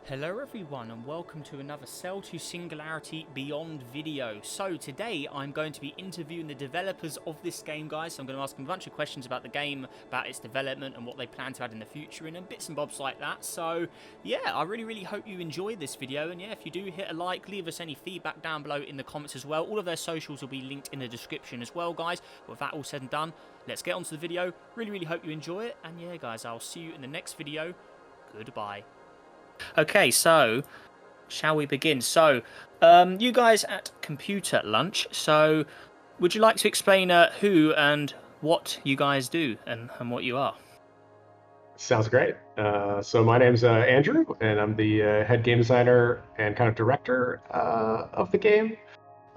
Hello everyone and welcome to another Sail to Singularity Beyond video. So today I'm going to be interviewing the developers of this game, guys. So I'm going to ask them a bunch of questions about the game, about its development and what they plan to add in the future and bits and bobs like that. So yeah, I really hope you enjoyed this video, and yeah, if you do, hit a like, leave us any feedback down below in the comments as well. All of their socials will be linked in the description as well, guys. With that all said and done, let's get on to the video. Really hope you enjoy it, and yeah guys, I'll see you in the next video. Goodbye. Okay, so shall we begin? So, you guys at Computerlunch. So, would you like to explain who and what you guys do and what you are? Sounds great. So my name's Andrew, and I'm the head game designer and kind of director of the game.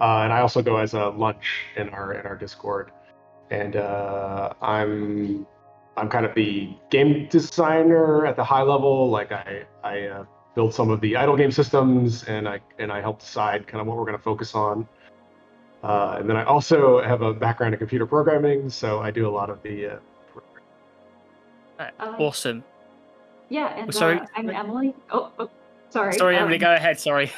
And I also go as a lunch in our Discord. And I'm kind of the game designer at the high level. Like I build some of the idle game systems, and I help decide kind of what we're going to focus on. And then I also have a background in computer programming, so I do a lot of the Awesome. Yeah, and sorry. I'm Emily. Sorry. Sorry, Emily. Go ahead. Sorry.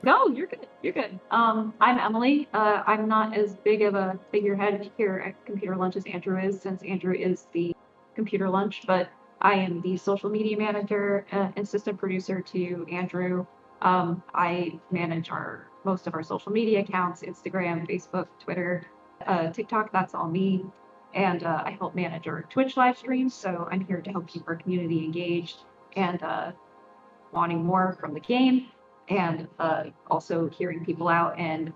No, you're good. You're good. I'm Emily. I'm not as big of a figurehead here at Computer Lunch as Andrew is, since Andrew is the Computer Lunch, but I am the social media manager, assistant producer to Andrew. I manage most of our social media accounts: Instagram, Facebook, Twitter, TikTok. That's all me. And I help manage our Twitch live streams, so I'm here to help keep our community engaged and wanting more from the game, and also hearing people out and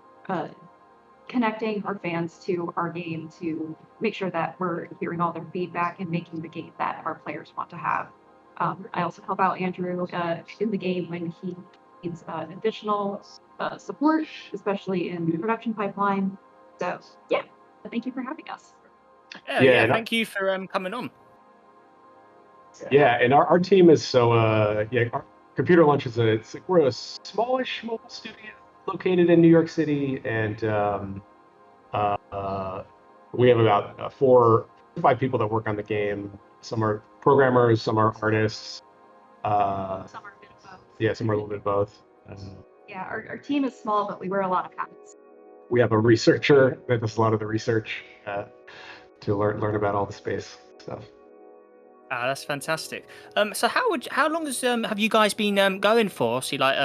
connecting our fans to our game to make sure that we're hearing all their feedback and making the game that our players want to have. I also help out Andrew in the game when he needs additional support, especially in the production pipeline. So yeah, thank you for having us. Yeah, thank you for coming on. Yeah, and our team is so our Computer Lunch is we're a smallish mobile studio located in New York City, and we have about 4 or 5 people that work on the game. Some are programmers, some are artists. Some are a bit of both. Yeah, some are a little bit of both. Yeah, our team is small, but we wear a lot of hats. We have a researcher that does a lot of the research to learn about all the space stuff. Ah, that's fantastic. So how long have you guys been going for? See, like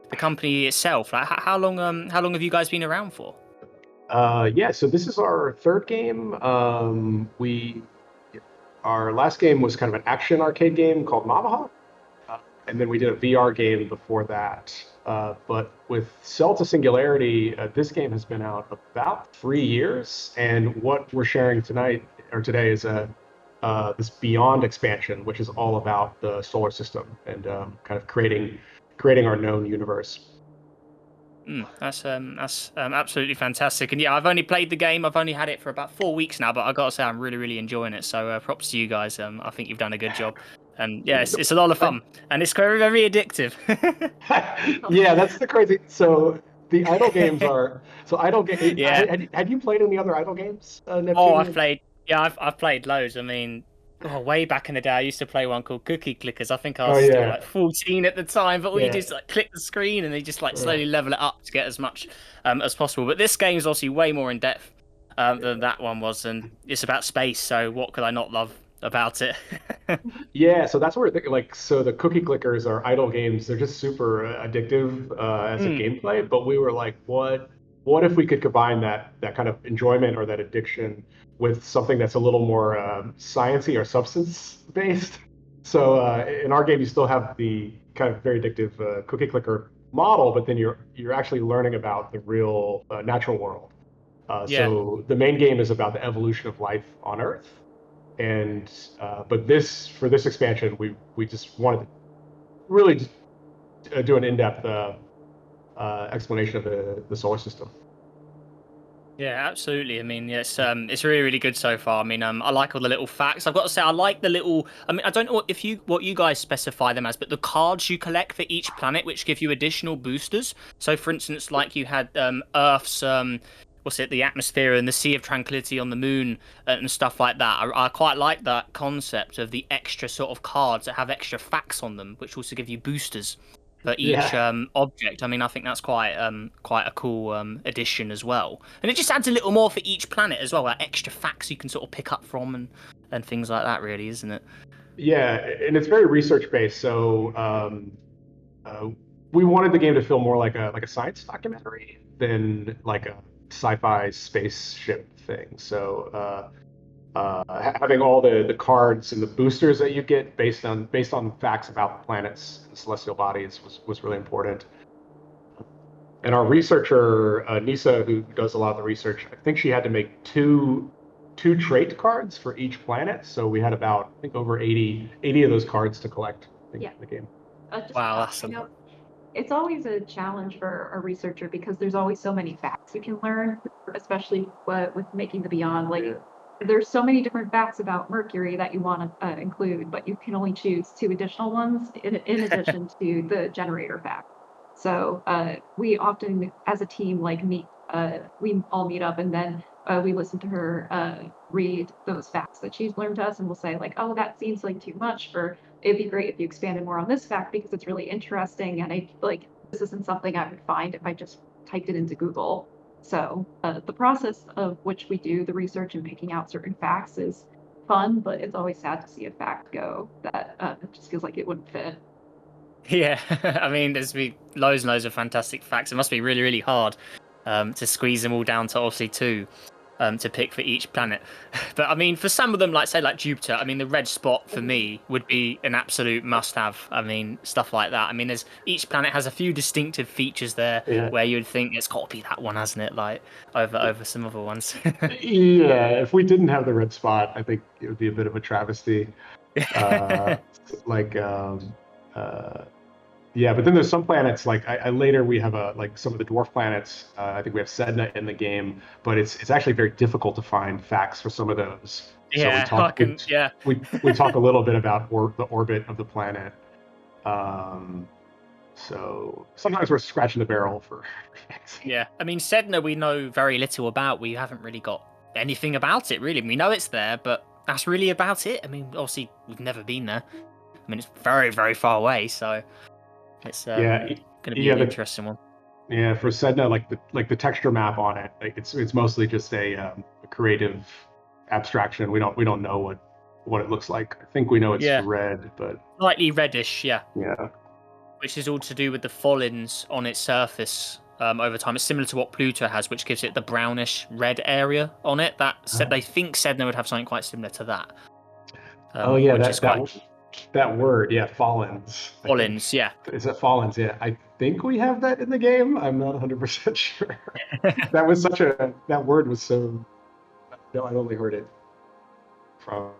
the company itself. Like how long have you guys been around for? Yeah, so this is our 3rd game. Our last game was kind of an action arcade game called Mama, and then we did a VR game before that. But with Sail to Singularity, this game has been out about 3 years, and what we're sharing today is this Beyond expansion, which is all about the solar system and kind of creating our known universe. That's absolutely fantastic. And yeah, I've only played the game. I've only had it for about 4 weeks now, but I gotta say I'm really enjoying it. So props to you guys. I think you've done a good job. And yeah, it's a lot of fun, and it's very addictive. Yeah, that's the crazy. So the idle games are idle games. Yeah. Had you played any other idle games? Neptunian? Oh, I've played loads. I mean, way back in the day, I used to play one called Cookie Clickers. I think I was still like 14 at the time. But all you do is like click the screen, and they just like slowly level it up to get as much as possible. But this game is obviously way more in depth than that one was, and it's about space. So what could I not love about it? Yeah, so that's where so the Cookie Clickers are idle games. They're just super addictive as a gameplay. But we were like, what if we could combine that kind of enjoyment or that addiction with something that's a little more sciencey or substance based? So in our game, you still have the kind of very addictive Cookie Clicker model, but then you're actually learning about the real natural world. So the main game is about the evolution of life on Earth. And but for this expansion, we just wanted to really do an in-depth explanation of the solar system. Yeah, absolutely. I mean, it's really good so far. I mean, I like all the little facts. I've got to say, I like the little. I mean, I don't know what you guys specify them as, but the cards you collect for each planet, which give you additional boosters. So, for instance, like you had Earth's the atmosphere and the Sea of Tranquility on the moon and stuff like that. I quite like that concept of the extra sort of cards that have extra facts on them, which also give you boosters. for each object. I mean, I think that's quite a cool addition as well, and it just adds a little more for each planet as well, like extra facts you can sort of pick up from and things like that, really, isn't it? Yeah, and it's very research based. So we wanted the game to feel more like a science documentary than like a sci-fi spaceship thing. So having all the cards and the boosters that you get based on facts about the planets and celestial bodies was really important. And our researcher Nisa, who does a lot of the research, I think she had to make two trait cards for each planet. So we had about, I think, over 80 of those cards to collect in the game. Wow, that's it's always a challenge for a researcher because there's always so many facts you can learn, especially with making the Beyond. Like, there's so many different facts about Mercury that you want to include, but you can only choose 2 additional ones in addition to the generator fact. So we often, as a team, we all meet up and then we listen to her read those facts that she's learned to us, and we'll say like, oh, that seems like too much, or it'd be great if you expanded more on this fact because it's really interesting, and this isn't something I would find if I just typed it into Google. So the process of which we do the research and picking out certain facts is fun, but it's always sad to see a fact go that it just feels like it wouldn't fit. Yeah, I mean, there's been loads and loads of fantastic facts. It must be really, really hard to squeeze them all down to obviously 2 to pick for each planet. But I mean, for some of them, like Jupiter, I mean, the red spot for me would be an absolute must-have. I mean, stuff like that. I mean, each planet has a few distinctive features there where you'd think it's got to be that one, hasn't it? Like over some other ones. Yeah, if we didn't have the red spot, I think it would be a bit of a travesty. Yeah, but then there's some planets like later we have some of the dwarf planets. I think we have Sedna in the game, but it's actually very difficult to find facts for some of those. Yeah, so we talk a little bit about the orbit of the planet. So sometimes we're scratching the barrel for facts. Yeah, I mean, Sedna we know very little about. We haven't really got anything about it, really. We know it's there, but that's really about it. I mean, obviously we've never been there. I mean, it's very, very far away, so it's going to be an interesting one. Yeah, for Sedna, like the texture map on it, like it's mostly just a creative abstraction. We don't know what it looks like. I think we know it's red, but slightly reddish, yeah. Yeah. Which is all to do with the fallings on its surface over time. It's similar to what Pluto has, which gives it the brownish red area on it. They think Sedna would have something quite similar to that. That word, fallens. Fallens, yeah. Is it fallens? Yeah, I think we have that in the game. I'm not 100% sure. That word was so. No, I only heard it from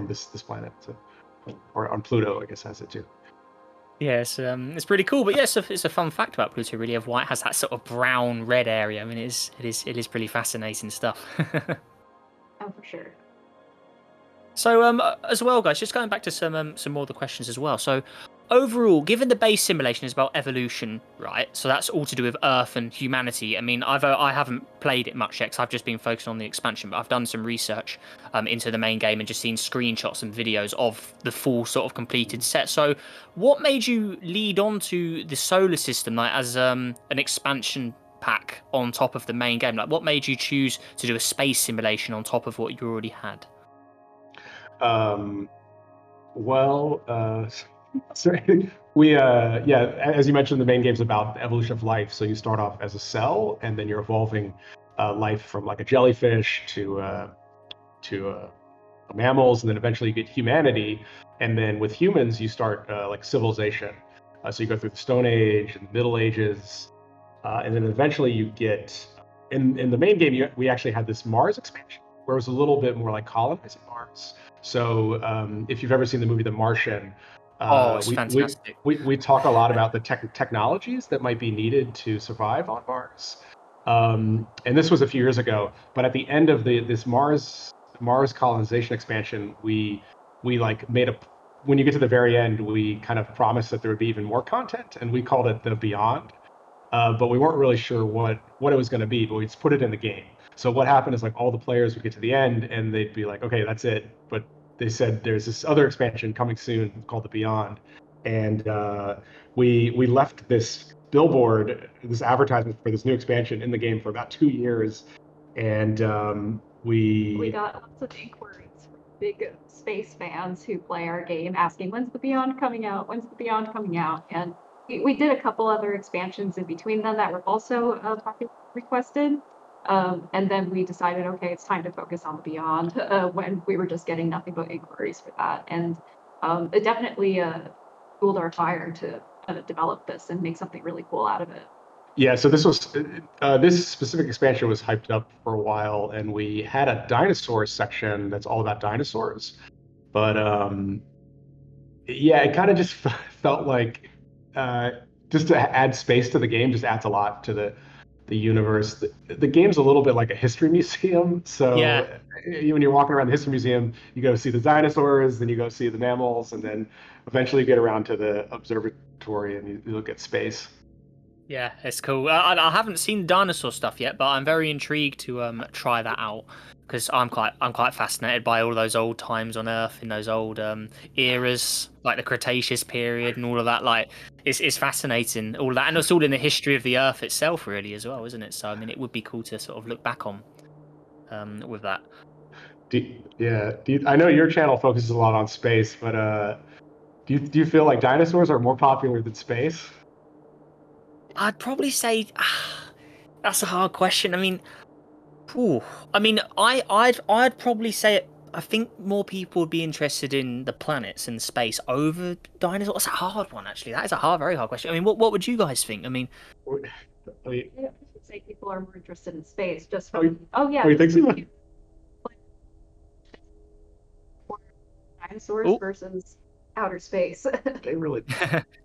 this planet, or on Pluto, I guess has it too. Yeah, it's pretty cool. But yes, it's a fun fact about Pluto, really, of why it has that sort of brown red area. I mean, it is pretty fascinating stuff. Oh, for sure. So, as well, guys, just going back to some more of the questions as well. So, overall, given the base simulation is about evolution, right? So that's all to do with Earth and humanity. I mean, I haven't played it much yet because I've just been focused on the expansion, but I've done some research into the main game and just seen screenshots and videos of the full sort of completed set. So, what made you lead on to the solar system, like as an expansion pack on top of the main game? Like, what made you choose to do a space simulation on top of what you already had? Sorry. We as you mentioned, the main game's about the evolution of life. So you start off as a cell, and then you're evolving life from like a jellyfish to mammals, and then eventually you get humanity. And then with humans, you start like civilization. So you go through the Stone Age and the Middle Ages, and then eventually you get in the main game. We actually had this Mars expansion, where it was a little bit more like colonizing Mars. So if you've ever seen the movie The Martian, it's fantastic. We talk a lot about the technologies that might be needed to survive on Mars. And this was a few years ago, but at the end of this Mars colonization expansion, we like when you get to the very end, we kind of promised that there would be even more content, and we called it the Beyond. But we weren't really sure what it was going to be, but we just put it in the game. So what happened is like all the players would get to the end and they'd be like, okay, that's it. But they said there's this other expansion coming soon called the Beyond. and we left this billboard, this advertisement for this new expansion in the game for about 2 years, and We got lots of inquiries from big space fans who play our game asking, when's the Beyond coming out? When's the Beyond coming out? And we did a couple other expansions in between them that were also popularly requested. And then we decided, okay, it's time to focus on the Beyond when we were just getting nothing but inquiries for that. And it definitely fueled our fire to develop this and make something really cool out of it. Yeah, so this specific expansion was hyped up for a while, and we had a dinosaurs section that's all about dinosaurs. But yeah, it kind of just felt like just to add space to the game just adds a lot to the universe. The game's a little bit like a history museum. So Yeah. when you're walking around the history museum, you go see the dinosaurs, then you go see the mammals, and then eventually you get around to the observatory and you look at space. Yeah, it's cool. I haven't seen dinosaur stuff yet, but I'm very intrigued to try that out because I'm quite fascinated by all those old times on Earth in those old eras, like the Cretaceous period and all of that. Like, it's fascinating, all that, and it's all in the history of the Earth itself, really, as well, isn't it? So, I mean, it would be cool to sort of look back on with that. I know your channel focuses a lot on space, but do you feel like dinosaurs are more popular than space? I'd probably say that's a hard question. I mean, ooh, I mean, I'd probably say it. I think more people would be interested in the planets and space over dinosaurs. That's a hard one, actually. That is a very hard question. I mean, what would you guys think? I mean, I mean, I should say people are more interested in space just Oh, from, yeah, you think so? dinosaurs Oh. versus outer space. They really.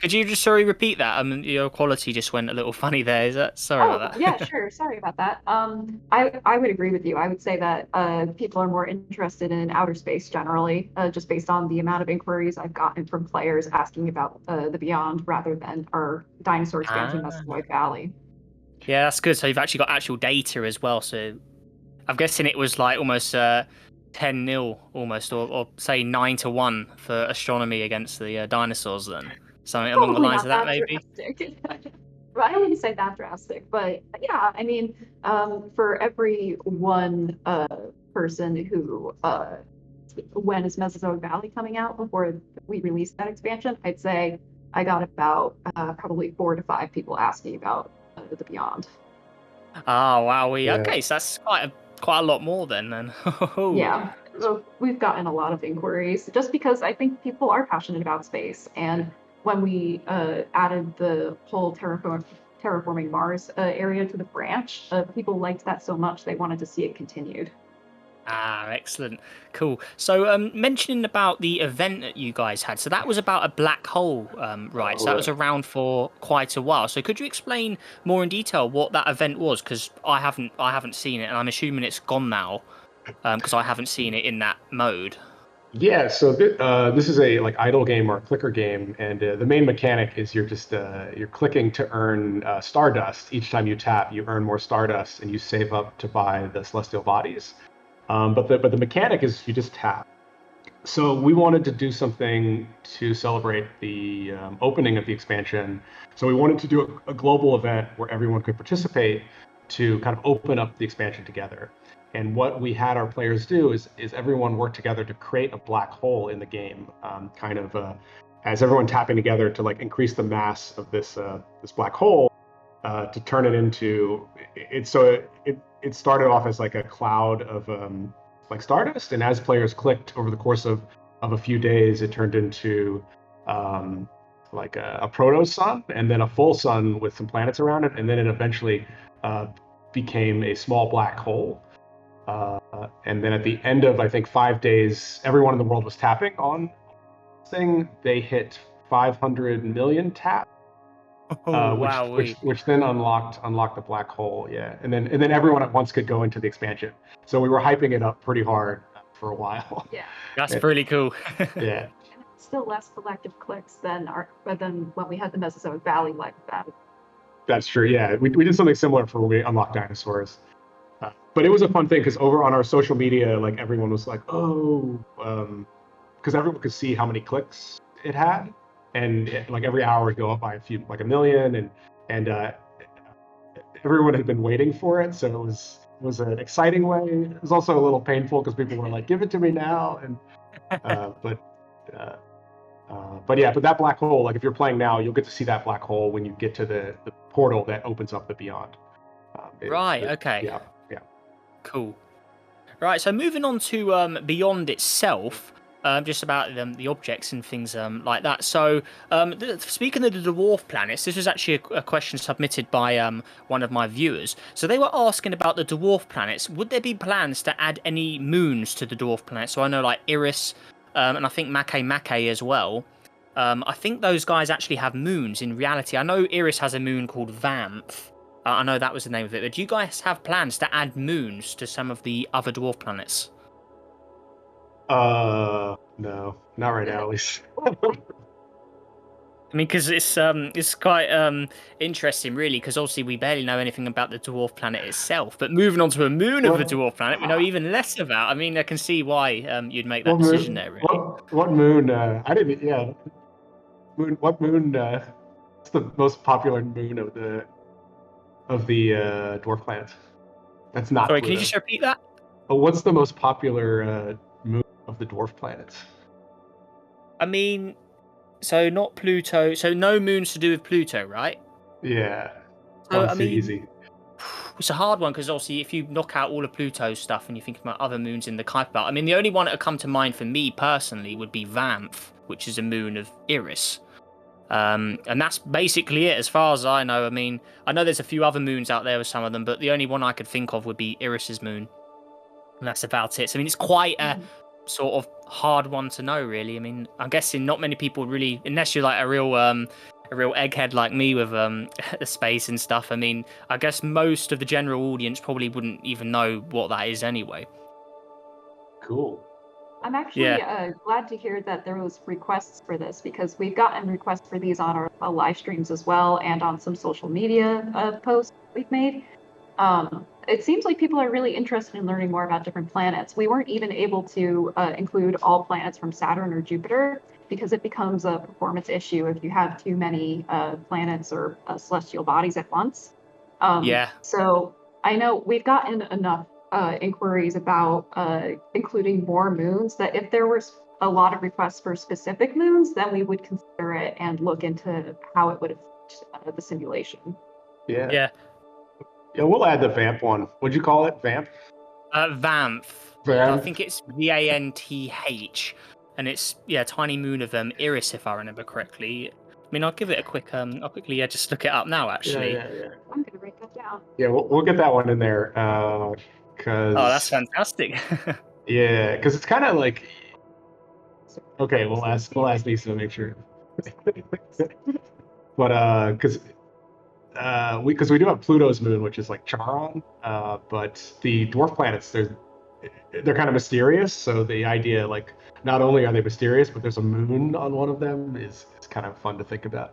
could you just repeat that? I mean, your quality just went a little funny there. Is that sorry about that? Yeah, sure. Sorry about that. I would agree with you. I would say that people are more interested in outer space generally, just based on the amount of inquiries I've gotten from players asking about the Beyond rather than our dinosaur expansion, Mesozoic Valley. Yeah, that's good. So you've actually got actual data as well. So I'm guessing it was like almost 10-0 almost, or say 9-1 for astronomy against the dinosaurs then. Something along the Probably lines of not that, maybe? drastic. Well, I wouldn't say that drastic, but yeah, I mean, for every one person who when is Mesozoic Valley coming out before we release that expansion, I'd say I got about probably 4 to 5 people asking about the Beyond. Oh wow, Yeah. okay, so that's quite a lot more then. Yeah, so we've gotten a lot of inquiries just because I think people are passionate about space. And when we added the whole terraforming Mars area to the branch, people liked that so much they wanted to see it continued. Ah, excellent. Cool. So, mentioning about the event that you guys had, so that was about a black hole, right? So that was around for quite a while. So could you explain more in detail what that event was? Because I haven't seen it, and I'm assuming it's gone now, because I haven't seen it in that mode. Yeah, so this is a like idle game or a clicker game, and the main mechanic is you're clicking to earn stardust. Each time you tap, you earn more stardust, and you save up to buy the celestial bodies. But the mechanic is you just tap. So we wanted to do something to celebrate the opening of the expansion. So we wanted to do a global event where everyone could participate to kind of open up the expansion together. And what we had our players do is everyone work together to create a black hole in the game, as everyone tapping together to like increase the mass of this black hole to turn it into it. So it started off as like a cloud of like stardust, and as players clicked over the course of a few days, it turned into like a proto sun, and then a full sun with some planets around it, and then it eventually became a small black hole. And then at the end of I think 5 days, everyone in the world was tapping on this thing. They hit 500 million taps. Which then unlocked the black hole, yeah, and then everyone at once could go into the expansion. So we were hyping it up pretty hard for a while. Yeah, that's pretty cool. Yeah, and it's still less collective clicks than when we had the Mesozoic Valley like that. That's true. Yeah, we did something similar for when we unlocked dinosaurs, but it was a fun thing because over on our social media, like everyone was like, oh, because everyone could see how many clicks it had. and like every hour would go up by a million, and everyone had been waiting for it, so it was an exciting way. It was also a little painful because people were like, "Give it to me now!" And uh, but uh, but that black hole, like if you're playing now, you'll get to see that black hole when you get to the portal that opens up the beyond. Right. Okay. Yeah. Cool. Right. So moving on to Beyond itself. Just about the objects and things like that. So, speaking of the dwarf planets, this was actually a question submitted by one of my viewers. So they were asking about the dwarf planets. Would there be plans to add any moons to the dwarf planets? So I know like Iris, and I think Make as well. I think those guys actually have moons in reality. I know Iris has a moon called Vamph. I know that was the name of it. But do you guys have plans to add moons to some of the other dwarf planets? No, not right now, at least. I mean, because it's quite interesting, really, because obviously we barely know anything about the dwarf planet itself. But moving on to a moon of the dwarf planet, we know even less about. I mean, I can see why you'd make that decision there, really. What moon? I didn't. Yeah, moon. What moon? What's the most popular moon of the dwarf planets? That's not. Sorry, Pluto. can you just repeat that? Oh, what's the most popular moon of the dwarf planets? I mean, so not Pluto. So no moons to do with Pluto, right? Yeah. So, I mean, easy. It's a hard one because obviously if you knock out all of Pluto's stuff and you think about other moons in the Kuiper Belt, I mean, the only one that would come to mind for me personally would be Vamph, which is a moon of Iris. And that's basically it as far as I know. I mean, I know there's a few other moons out there with some of them, but the only one I could think of would be Iris's moon. And that's about it. So, I mean, it's quite a sort of hard one to know, really. I mean, I'm guessing not many people really, unless you're like a real egghead like me with the space and stuff. I mean, I guess most of the general audience probably wouldn't even know what that is anyway. Cool. I'm actually glad to hear that there was requests for this, because we've gotten requests for these on our live streams as well, and on some social media posts we've made. It seems like people are really interested in learning more about different planets. We weren't even able to include all planets from Saturn or Jupiter, because it becomes a performance issue if you have too many planets or celestial bodies at once. So I know we've gotten enough inquiries about including more moons that if there was a lot of requests for specific moons, then we would consider it and look into how it would affect the simulation. Yeah, we'll add the Vamp one. What'd you call it? Vamp? Vamph. I think it's Vanth, and it's a tiny moon of Iris, if I remember correctly. I mean, I'll give it a quick. I'll quickly just look it up now. Actually, I'm gonna write that down. Yeah, we'll get that one in there. Cause that's fantastic. Yeah, because it's kind of like. Okay, we'll ask Lisa to make sure. But because we do have Pluto's moon, which is like Charon, but the dwarf planets, they're kind of mysterious. So the idea, like, not only are they mysterious, but there's a moon on one of them is kind of fun to think about.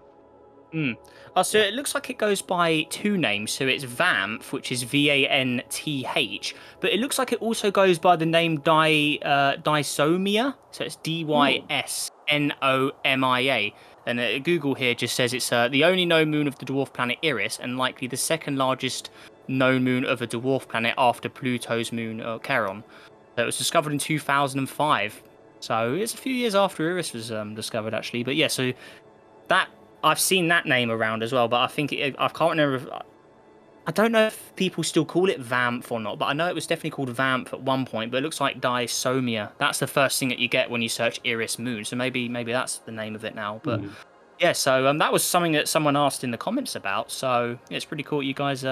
So it looks like it goes by two names. So it's Vamph, which is Vanth, but it looks like it also goes by the name Dysomia. So it's Dysnomia. And Google here just says it's the only known moon of the dwarf planet Iris, and likely the second largest known moon of a dwarf planet after Pluto's moon, Charon. So it was discovered in 2005. So it's a few years after Iris was discovered, actually. But yeah, so that I've seen that name around as well. But I think I can't remember. I don't know if people still call it Vamph or not, but I know it was definitely called Vamph at one point. But it looks like Dysomia. That's the first thing that you get when you search Iris moon. So maybe that's the name of it now. But yeah, so that was something that someone asked in the comments about. So yeah, it's pretty cool. You guys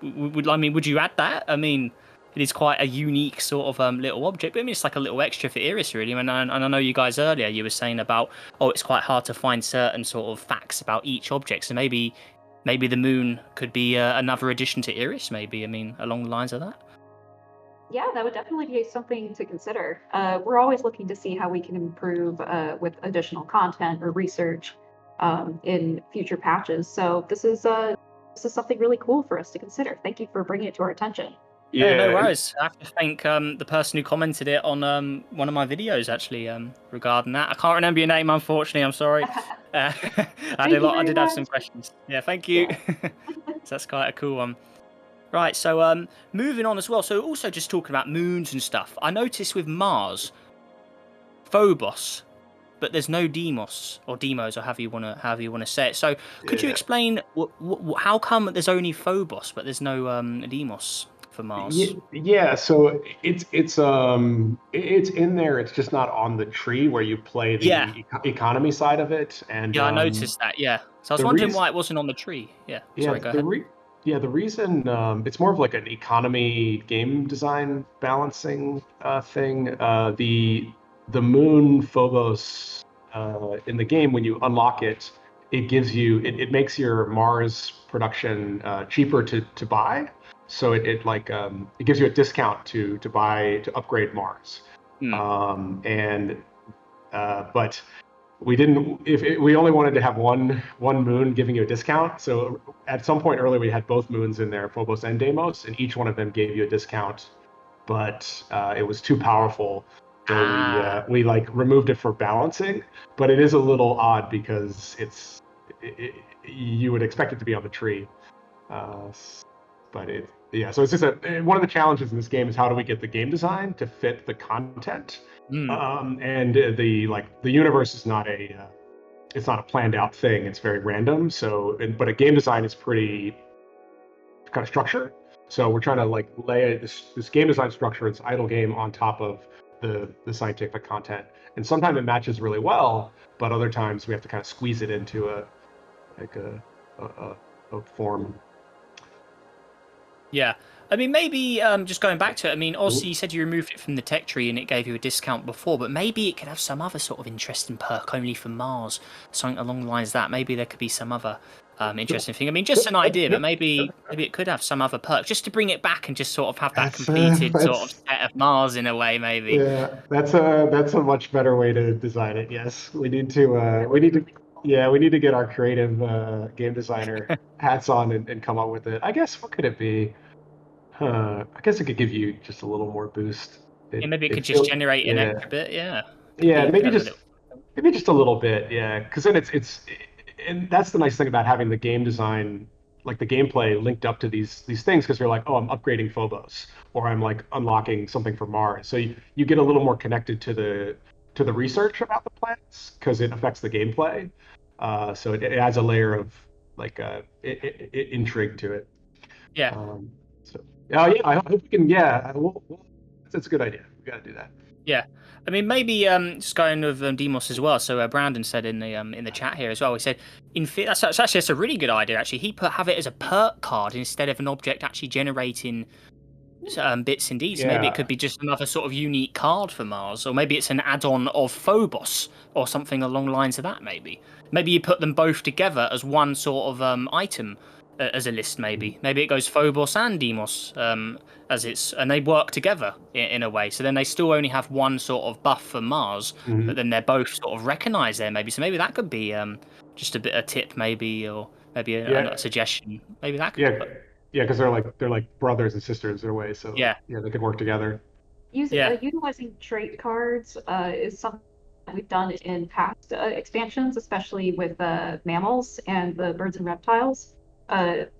would you add that? I mean, it is quite a unique sort of little object. But I mean, it's like a little extra for Iris, really. And I know you guys earlier, you were saying about, it's quite hard to find certain sort of facts about each object. So maybe the moon could be another addition to Iris, maybe. I mean, along the lines of that. Yeah, that would definitely be something to consider. We're always looking to see how we can improve with additional content or research in future patches. So this is something really cool for us to consider. Thank you for bringing it to our attention. Yeah, no worries. I have to thank the person who commented it on one of my videos actually regarding that. I can't remember your name, unfortunately. I'm sorry. I did have some questions. Yeah, thank you. Yeah. So that's quite a cool one. Right, so moving on as well. So also just talking about moons and stuff. I noticed with Mars, Phobos, but there's no Deimos or Deimos or however you wanna say it. So could you explain how come there's only Phobos but there's no Deimos for Mars? Yeah, so it's in there. It's just not on the tree where you play Yeah. the economy side of it. And Yeah, I noticed that. Yeah, so I was wondering why it wasn't on the tree. Yeah, sorry, go ahead. The reason it's more of like an economy game design balancing thing. The moon Phobos in the game, when you unlock it, it makes your Mars production cheaper to buy. So it gives you a discount to upgrade Mars. But we only wanted to have one moon giving you a discount. So at some point earlier, we had both moons in there, Phobos and Deimos, and each one of them gave you a discount. But it was too powerful, so we removed it for balancing. But it is a little odd because you would expect it to be on the tree, but so it's just one of the challenges in this game is how do we get the game design to fit the content. And the universe is not it's not a planned out thing. It's very random. But a game design is pretty kind of structured. So we're trying to lay this game design structure, its idle game, on top of the scientific content. And sometimes it matches really well, but other times we have to kind of squeeze it into a form. Yeah. I mean, maybe just going back to it, I mean, also you said you removed it from the tech tree and it gave you a discount before, but maybe it could have some other sort of interesting perk only for Mars, something along the lines of that. Maybe there could be some other interesting thing. I mean, just an idea, but maybe it could have some other perk just to bring it back and just sort of have that completed sort of set of Mars in a way, maybe. Yeah, that's a much better way to design it. Yes, we need to get our creative game designer hats on and come up with it. I guess what could it be? I guess it could give you just a little more boost. Maybe it could just generate an extra bit. Yeah. Maybe just a little bit. Yeah, because then and that's the nice thing about having the game design, like the gameplay linked up to these things, because you're like, oh, I'm upgrading Phobos, or I'm unlocking something for Mars. So you get a little more connected to the research about the planets because it affects the gameplay. So it adds a layer of intrigue to it. Yeah. I hope we can. Yeah, that's a good idea. We got to do that. Yeah, I mean, maybe just going with Demos as well. So Brandon said in the chat here as well. He said, that's a really good idea. Actually, he have it as a perk card instead of an object actually generating bits indeed. So maybe it could be just another sort of unique card for Mars, or maybe it's an add-on of Phobos or something along the lines of that. Maybe you put them both together as one sort of item. As a list, maybe it goes Phobos and Deimos and they work together in a way. So then they still only have one sort of buff for Mars, but then they're both sort of recognized there. Maybe that could be just a tip, maybe, or maybe a suggestion. Maybe that could. Because they're like brothers and sisters in a way. So they could work together. Utilizing trait cards is something that we've done in past expansions, especially with mammals and the birds and reptiles.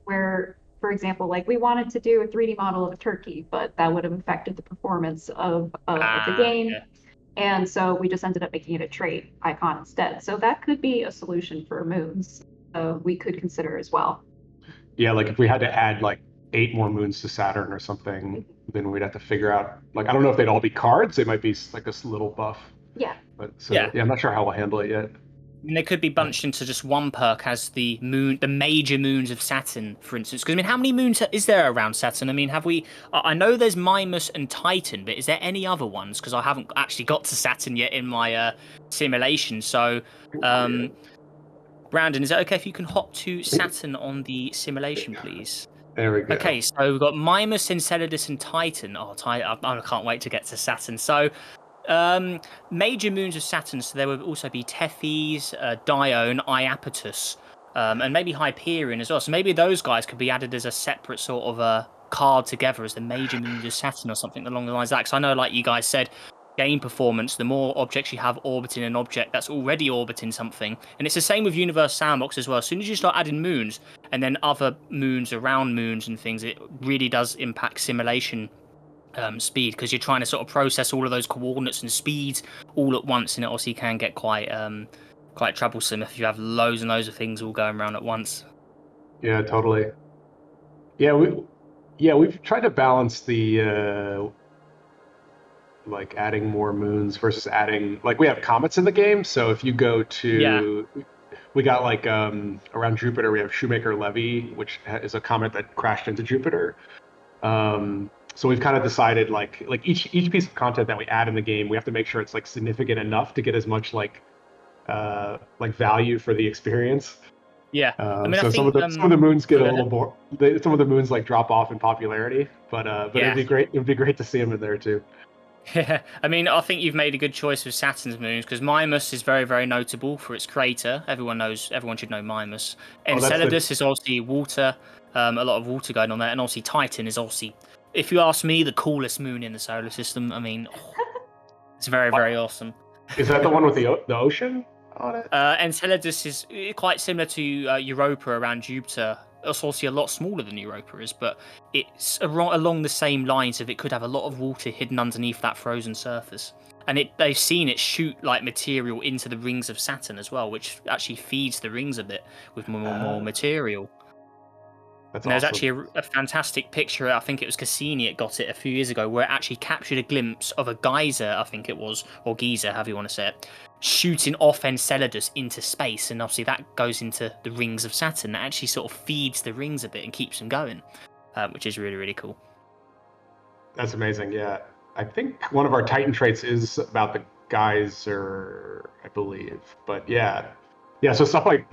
Where, for example, we wanted to do a 3D model of a turkey, but that would have affected the performance of the game. Yeah. And so we just ended up making it a trait icon instead. So that could be a solution for moons we could consider as well. Yeah, if we had to add 8 more moons to Saturn or something, then we'd have to figure out, I don't know if they'd all be cards. They might be this little buff. Yeah. But I'm not sure how we'll handle it yet. I mean, they could be bunched into just one perk as the major moons of Saturn, for instance. Because, I mean, how many moons is there around Saturn? I mean, I know there's Mimas and Titan, but is there any other ones? Because I haven't actually got to Saturn yet in my simulation. So, Brandon, is it okay if you can hop to Saturn on the simulation, please? There we go. Okay, so we've got Mimas, Enceladus, and Titan. Oh, I can't wait to get to Saturn. So, major moons of Saturn, so there would also be Tethys, Dione, Iapetus, and maybe Hyperion as well. So maybe those guys could be added as a separate sort of card together as the major moons of Saturn or something along the lines of that. Because I know, like you guys said, game performance, the more objects you have orbiting an object that's already orbiting something. And it's the same with Universe Sandbox as well. As soon as you start adding moons and then other moons around moons and things, it really does impact simulation speed, because you're trying to sort of process all of those coordinates and speeds all at once, and it obviously can get quite troublesome if you have loads and loads of things all going around at once. Yeah, totally. We've tried to balance the like adding more moons versus adding, like, we have comets in the game, so if you go to we got like around Jupiter we have Shoemaker-Levy, which is a comet that crashed into Jupiter. So we've kind of decided like each piece of content that we add in the game, we have to make sure it's like significant enough to get as much like value for the experience. Yeah, I mean, so I think, some of the moons get a little bored. Some of the moons like drop off in popularity, but Yeah. it'd be great. It'd be great to see them in there too. Yeah, I mean, I think you've made a good choice with Saturn's moons, because Mimas is very, very notable for its crater. Everyone should know Mimas. Enceladus is obviously water, a lot of water going on there, and obviously Titan is obviously, if you ask me, the coolest moon in the solar system. I mean, it's very, very awesome. Is that the one with the ocean on it? Enceladus is quite similar to Europa around Jupiter. It's obviously a lot smaller than Europa is, but it's along the same lines of it could have a lot of water hidden underneath that frozen surface. And they've seen it shoot like material into the rings of Saturn as well, which actually feeds the rings a bit with more material. That's and there's awesome. actually a fantastic picture, I think it was Cassini, it got it a few years ago, where it actually captured a glimpse of a geyser, I think it was, or geyser, however you want to say it, shooting off Enceladus into space, and obviously that goes into the rings of Saturn. That actually sort of feeds the rings a bit and keeps them going, which is really, really cool. That's amazing. Yeah, I think one of our Titan traits is about the geyser, I believe. But yeah. So stuff like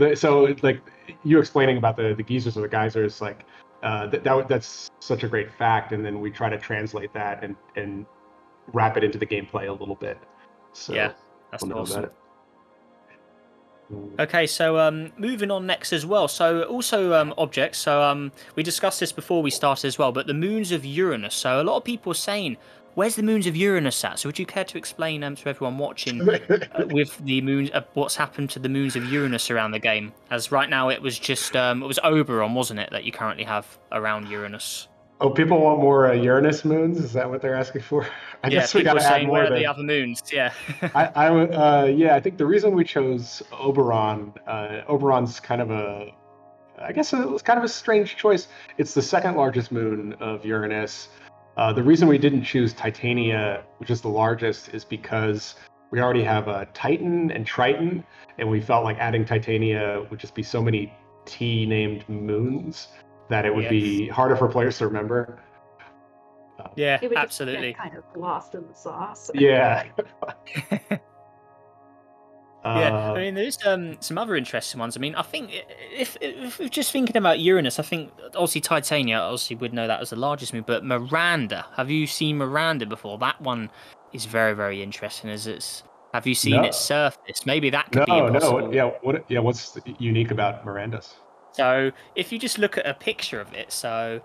you explaining about the geysers or the geysers, like that's such a great fact. And then we try to translate that and wrap it into the gameplay a little bit. So yeah, that's awesome. About it. Okay, so moving on next as well. So also objects. So we discussed this before we started as well, but the moons of Uranus. So a lot of people are saying, where's the moons of Uranus at? So would you care to explain to everyone watching with the moons, what's happened to the moons of Uranus around the game? As right now it was just, it was Oberon, wasn't it, that you currently have around Uranus? Oh, people want more Uranus moons? Is that what they're asking for? I guess we got to add more. Where are the other moons? Yeah. I think the reason we chose Oberon, Oberon's kind of it was kind of a strange choice. It's the second largest moon of Uranus. The reason we didn't choose Titania, which is the largest, is because we already have Titan and Triton, and we felt like adding Titania would just be so many T-named moons that it would be harder for players to remember. Yeah, it would absolutely. Just get kind of lost in the sauce. Yeah. Yeah, I mean, there's some other interesting ones. I mean, I think if just thinking about Uranus, I think obviously Titania, obviously we'd know that as the largest moon, but Miranda, have you seen Miranda before? That one is very, very interesting. Have you seen its surface? Maybe that could be impossible. What's unique about Miranda's? So if you just look at a picture of it, so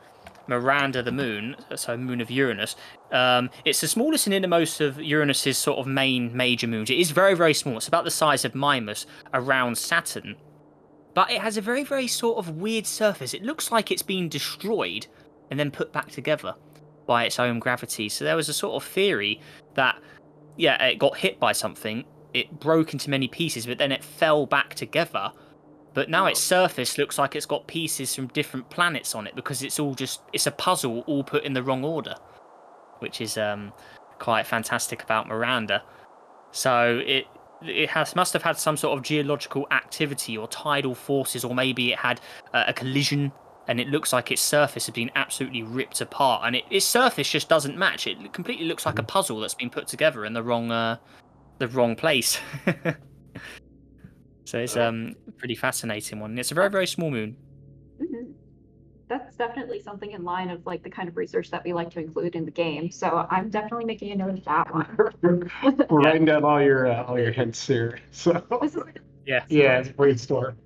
Miranda the moon, so moon of Uranus, it's the smallest and innermost of Uranus's sort of main major moons. It is very, very small. It's about the size of Mimas around Saturn, but it has a very, very sort of weird surface. It looks like it's been destroyed and then put back together by its own gravity. So there was a sort of theory that, it got hit by something, it broke into many pieces, but then it fell back together. But now its surface looks like it's got pieces from different planets on it, because it's a puzzle all put in the wrong order, which is quite fantastic about Miranda. So it must have had some sort of geological activity or tidal forces, or maybe it had a collision, and it looks like its surface has been absolutely ripped apart, and its surface just doesn't match. It completely looks like a puzzle that's been put together in the wrong place. So it's a pretty fascinating one. It's a very, very small moon. Mm-hmm. That's definitely something in line of like the kind of research that we like to include in the game. So I'm definitely making a note of that one. We're writing down all your hints here. So it's a brainstorm.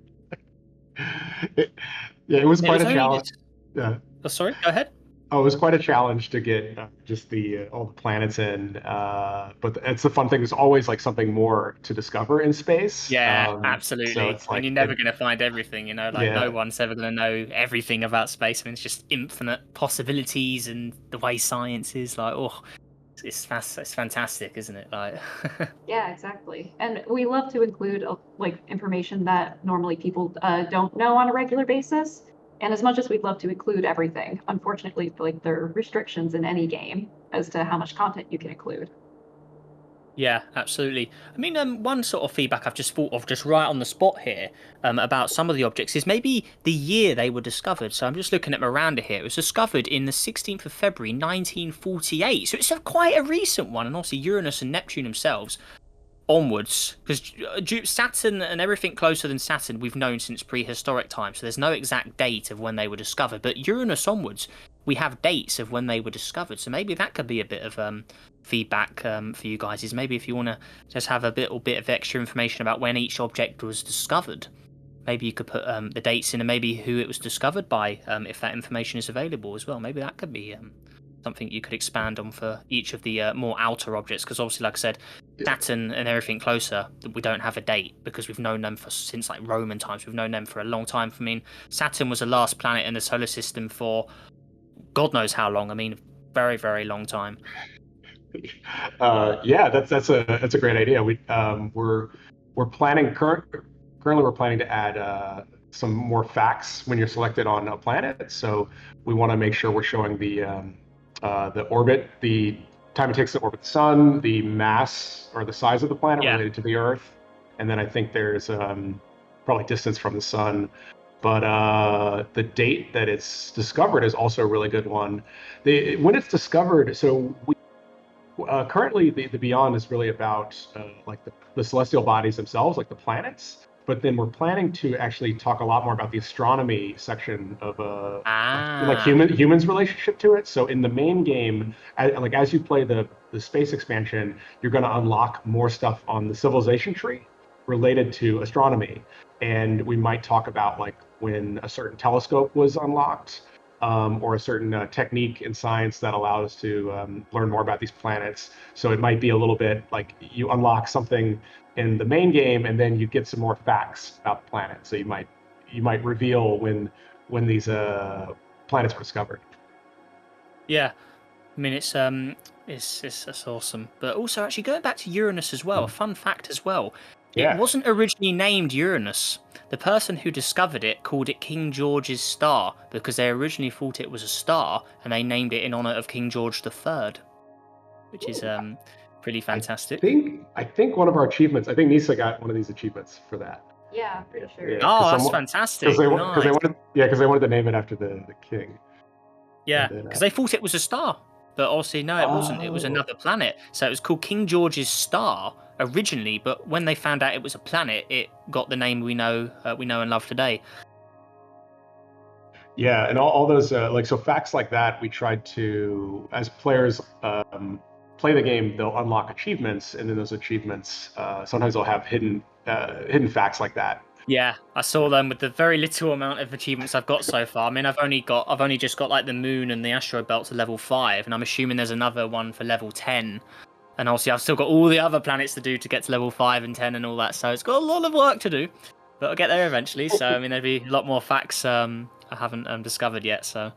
It was quite a challenge. Yeah. Oh, sorry, go ahead. Oh, it was quite a challenge to get just the all the planets in. But it's the fun thing. There's always like something more to discover in space. Yeah, So absolutely. it's I mean, like you're never going to find everything, like no yeah. one's ever going to know everything about space. I mean, it's just infinite possibilities and the way science is like, oh, it's fantastic, isn't it? Like, Yeah, exactly. And we love to include like information that normally people don't know on a regular basis. And as much as we'd love to include everything, unfortunately, like there are restrictions in any game as to how much content you can include. yeah, absolutely. I mean, one sort of feedback I've just thought of just right on the spot here about some of the objects is maybe the year they were discovered. So I'm just looking at Miranda here. It was discovered in the 16th of February, 1948. So it's quite a recent one. And obviously Uranus and Neptune themselves onwards, because Saturn and everything closer than Saturn we've known since prehistoric times, so there's no exact date of when they were discovered, but Uranus onwards we have dates of when they were discovered, so maybe that could be a bit of feedback for you guys, is maybe if you want to just have a bit of extra information about when each object was discovered, maybe you could put the dates in and maybe who it was discovered by, if that information is available as well. Maybe that could be something you could expand on for each of the more outer objects, because obviously, like I said, Saturn and everything closer, we don't have a date because we've known them since like Roman times. We've known them for a long time. I mean, Saturn was the last planet in the solar system for God knows how long. I mean, very, very long time. Yeah, that's a great idea. We're planning currently we're planning to add some more facts when you're selected on a planet. So we want to make sure we're showing the orbit, the time it takes to orbit the sun, the mass or the size of the planet Yeah. related to the Earth, and then I think there's probably distance from the sun. But the date that it's discovered is also a really good one. When it's discovered, so currently the Beyond is really about like the celestial bodies themselves, like the planets. But then we're planning to actually talk a lot more about the astronomy section of like Ah. humans' relationship to it. So in the main game, like as you play the space expansion, you're going to unlock more stuff on the civilization tree related to astronomy, and we might talk about like when a certain telescope was unlocked, or a certain technique in science that allows us to learn more about these planets. So it might be a little bit like you unlock something in the main game, and then you get some more facts about the planet. So you might reveal when these planets were discovered. Yeah. I mean, it's that's awesome. But also, actually, going back to Uranus as well, a fun fact as well. It Yeah. wasn't originally named Uranus. The person who discovered it called it King George's star because they originally thought it was a star, and they named it in honor of King George III, which is pretty fantastic. I think one of our achievements. I think Nisa got one of these achievements for that. Yeah, pretty sure. Yeah, Oh, that's fantastic. Because they Nice. wanted to name it after the king. Yeah, And then, because they thought it was a star, but obviously no, it wasn't. It was Oh. another planet. So it was called King George's star originally, but when they found out it was a planet, it got the name we know and love today. Yeah, and all those like so facts like that, we tried to, as players play the game, they'll unlock achievements, and then those achievements sometimes they'll have hidden facts like that. Yeah, I saw them with the very little amount of achievements I've got so far. I mean, I've only just got like the moon and the asteroid belt to level 5, and I'm assuming there's another one for level 10. And obviously, I've still got all the other planets to do to get to level 5 and 10 and all that. So it's got a lot of work to do, but I'll get there eventually. So I mean, there'll be a lot more facts I haven't discovered yet. So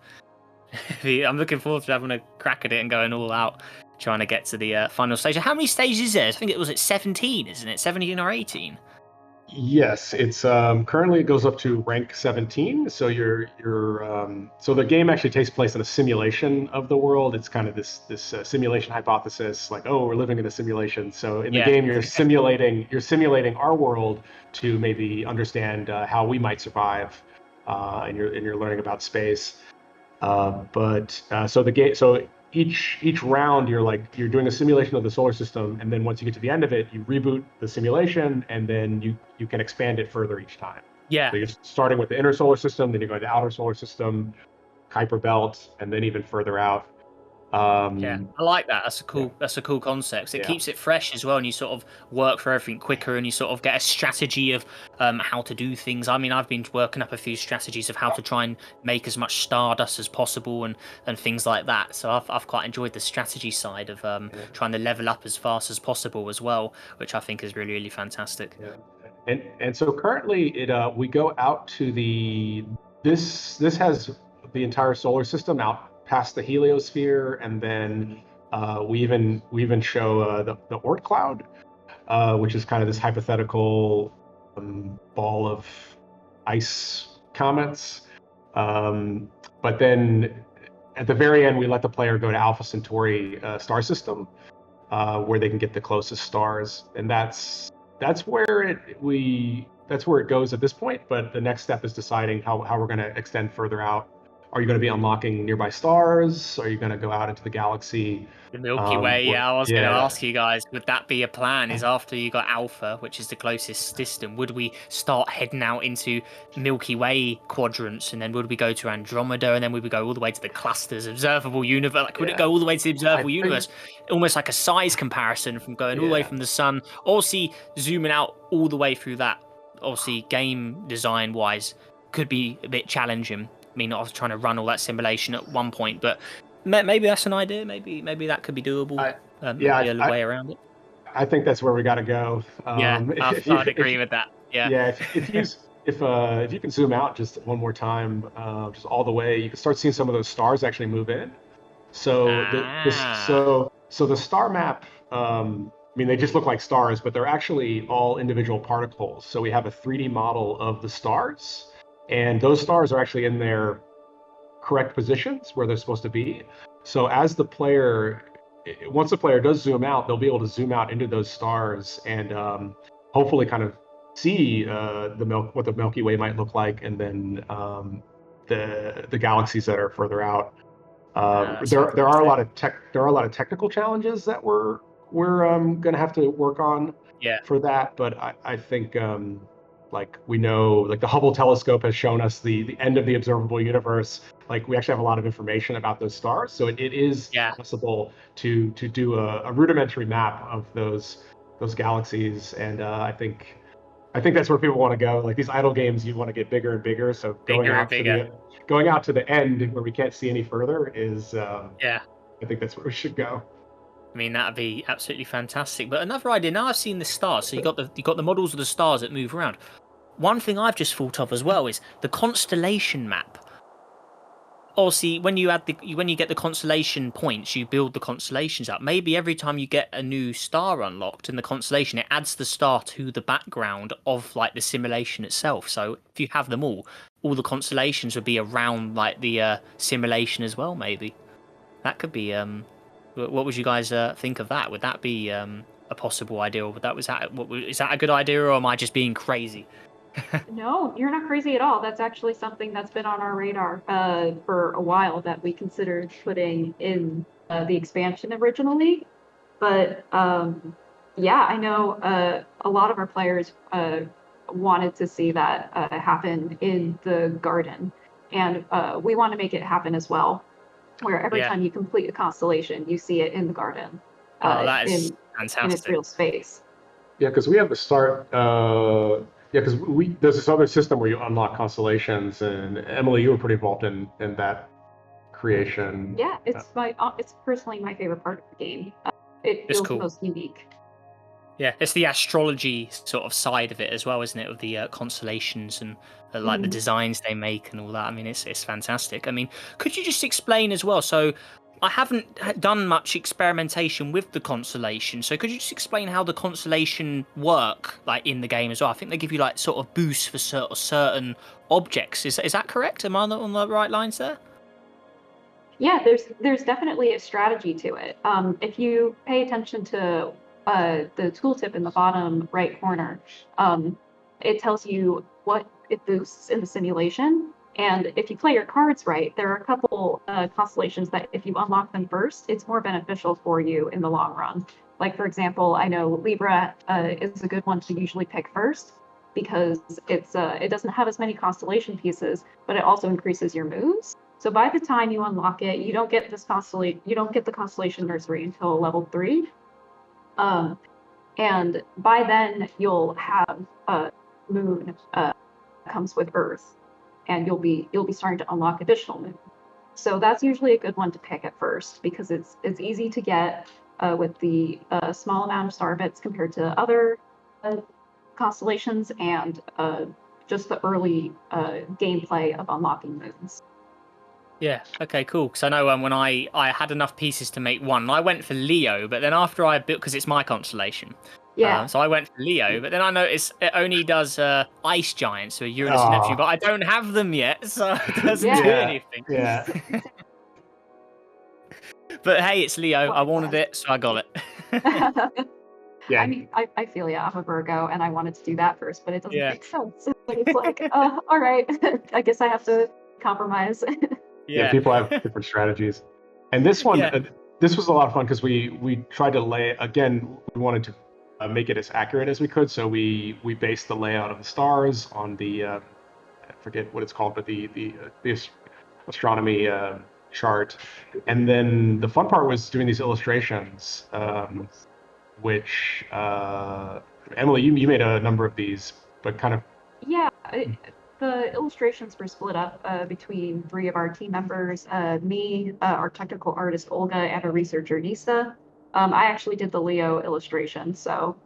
I'm looking forward to having a crack at it and going all out, trying to get to the final stage. How many stages is there? I think it was at 17, isn't it? 17 or 18? Yes, it's currently it goes up to rank 17. So so the game actually takes place in a simulation of the world. It's kind of this simulation hypothesis, like, oh, we're living in a simulation. So in the game, you're simulating our world to maybe understand how we might survive, and you're learning about space. So each round you're doing a simulation of the solar system, and then once you get to the end of it, you reboot the simulation, and then you can expand it further each time. Yeah. So you're starting with the inner solar system, then you're going to the outer solar system, Kuiper belt, and then even further out. Yeah, I like that. That's a cool. Yeah. That's a cool concept. It Yeah. keeps it fresh as well, and you sort of work for everything quicker, and you sort of get a strategy of how to do things. I mean, I've been working up a few strategies of how to try and make as much stardust as possible, and things like that. So I've quite enjoyed the strategy side of trying to level up as fast as possible as well, which I think is really really fantastic. Yeah. And so currently we go out to this has the entire solar system out past the heliosphere, and then we even show the Oort cloud, which is kind of this hypothetical ball of ice comets. But then at the very end, we let the player go to Alpha Centauri star system, where they can get the closest stars, and that's where it goes at this point. But the next step is deciding how we're going to extend further out. Are you going to be unlocking nearby stars? Are you going to go out into the galaxy? The Milky Way, yeah, I was going to Yeah. ask you guys, would that be a plan? Is after you got Alpha, which is the closest system, would we start heading out into Milky Way quadrants, and then would we go to Andromeda, and then would we go all the way to the clusters, observable universe? Like, would it go all the way to the observable universe? Almost like a size comparison from going all the way from the sun, obviously zooming out all the way through that. Obviously, game design wise, could be a bit challenging. I mean, I was trying to run all that simulation at one point, but maybe that's an idea. Maybe that could be doable. A way around it. I think that's where we got to go. I'd agree with that. Yeah. Yeah. If you can zoom out just one more time, just all the way, you can start seeing some of those stars actually move in. So the star map. I mean, they just look like stars, but they're actually all individual particles. So we have a 3D model of the stars, and those stars are actually in their correct positions where they're supposed to be. So once the player does zoom out, they'll be able to zoom out into those stars and hopefully kind of see what the Milky Way might look like, and then the galaxies that are further out. There are a lot of technical challenges that we're going to have to work on for that, but I think like we know, like the Hubble telescope has shown us the end of the observable universe. Like we actually have a lot of information about those stars, so it is possible to do a rudimentary map of those galaxies, and I think that's where people want to go. Like these idle games, you want to get bigger and bigger. So going out to the end where we can't see any further is I think that's where we should go. I mean, that'd be absolutely fantastic. But another idea, now I've seen the stars, so you got the models of the stars that move around. One thing I've just thought of as well is the constellation map. Obviously, when you get the constellation points, you build the constellations up. Maybe every time you get a new star unlocked in the constellation, it adds the star to the background of like the simulation itself. So if you have them all the constellations would be around like the simulation as well. Maybe that could be. What would you guys think of that? Would that be a possible idea, or is that a good idea, or am I just being crazy? No, you're not crazy at all. That's actually something that's been on our radar for a while, that we considered putting in the expansion originally. But I know a lot of our players wanted to see that happen in the garden, and we want to make it happen as well, where every time you complete a constellation, you see it in the garden. That is fantastic. In its real space. Yeah, because we have the start. Because there's this other system where you unlock constellations, and Emily, you were pretty involved in that creation. Yeah, it's personally my favorite part of the game. It feels cool. Most unique. Yeah, it's the astrology sort of side of it as well, isn't it? Of the constellations and the designs they make and all that. I mean, it's fantastic. I mean, could you just explain as well? So I haven't done much experimentation with the constellation. So could you just explain how the constellation work like in the game as well? I think they give you like sort of boosts for certain objects. Is that correct? Am I on the right lines there? Yeah, there's definitely a strategy to it. If you pay attention to the tooltip in the bottom right corner, it tells you what it boosts in the simulation. And if you play your cards right, there are a couple constellations that if you unlock them first, it's more beneficial for you in the long run. Like, for example, I know Libra is a good one to usually pick first, because it doesn't have as many constellation pieces, but it also increases your moves. So by the time you unlock it, you don't get the constellation nursery until level 3. And by then you'll have a moon comes with Earth, and you'll be starting to unlock additional moons. So that's usually a good one to pick at first because it's easy to get with the small amount of star bits compared to other constellations, and just the early gameplay of unlocking moons. Yeah, okay, cool. Because I know when I had enough pieces to make one, I went for Leo, but then after I built, because it's my constellation. Yeah. So I went for Leo, but then I noticed it only does ice giants, so Uranus and Neptune, but I don't have them yet, so it doesn't do anything. Yeah. But hey, it's Leo. I wanted it, so I got it. Yeah. I mean, I feel ya. I'm a Virgo, and I wanted to do that first, but it doesn't make sense. It's like, all right, I guess I have to compromise. Yeah, people have different strategies. And this one, this was a lot of fun because we tried to we wanted to make it as accurate as we could. So we based the layout of the stars on the, I forget what it's called, but the astronomy chart. And then the fun part was doing these illustrations, which, Emily, you made a number of these, but kind of... Yeah. The illustrations were split up between 3 of our team members, me, our technical artist Olga, and our researcher Nisa. I actually did the Leo illustration, so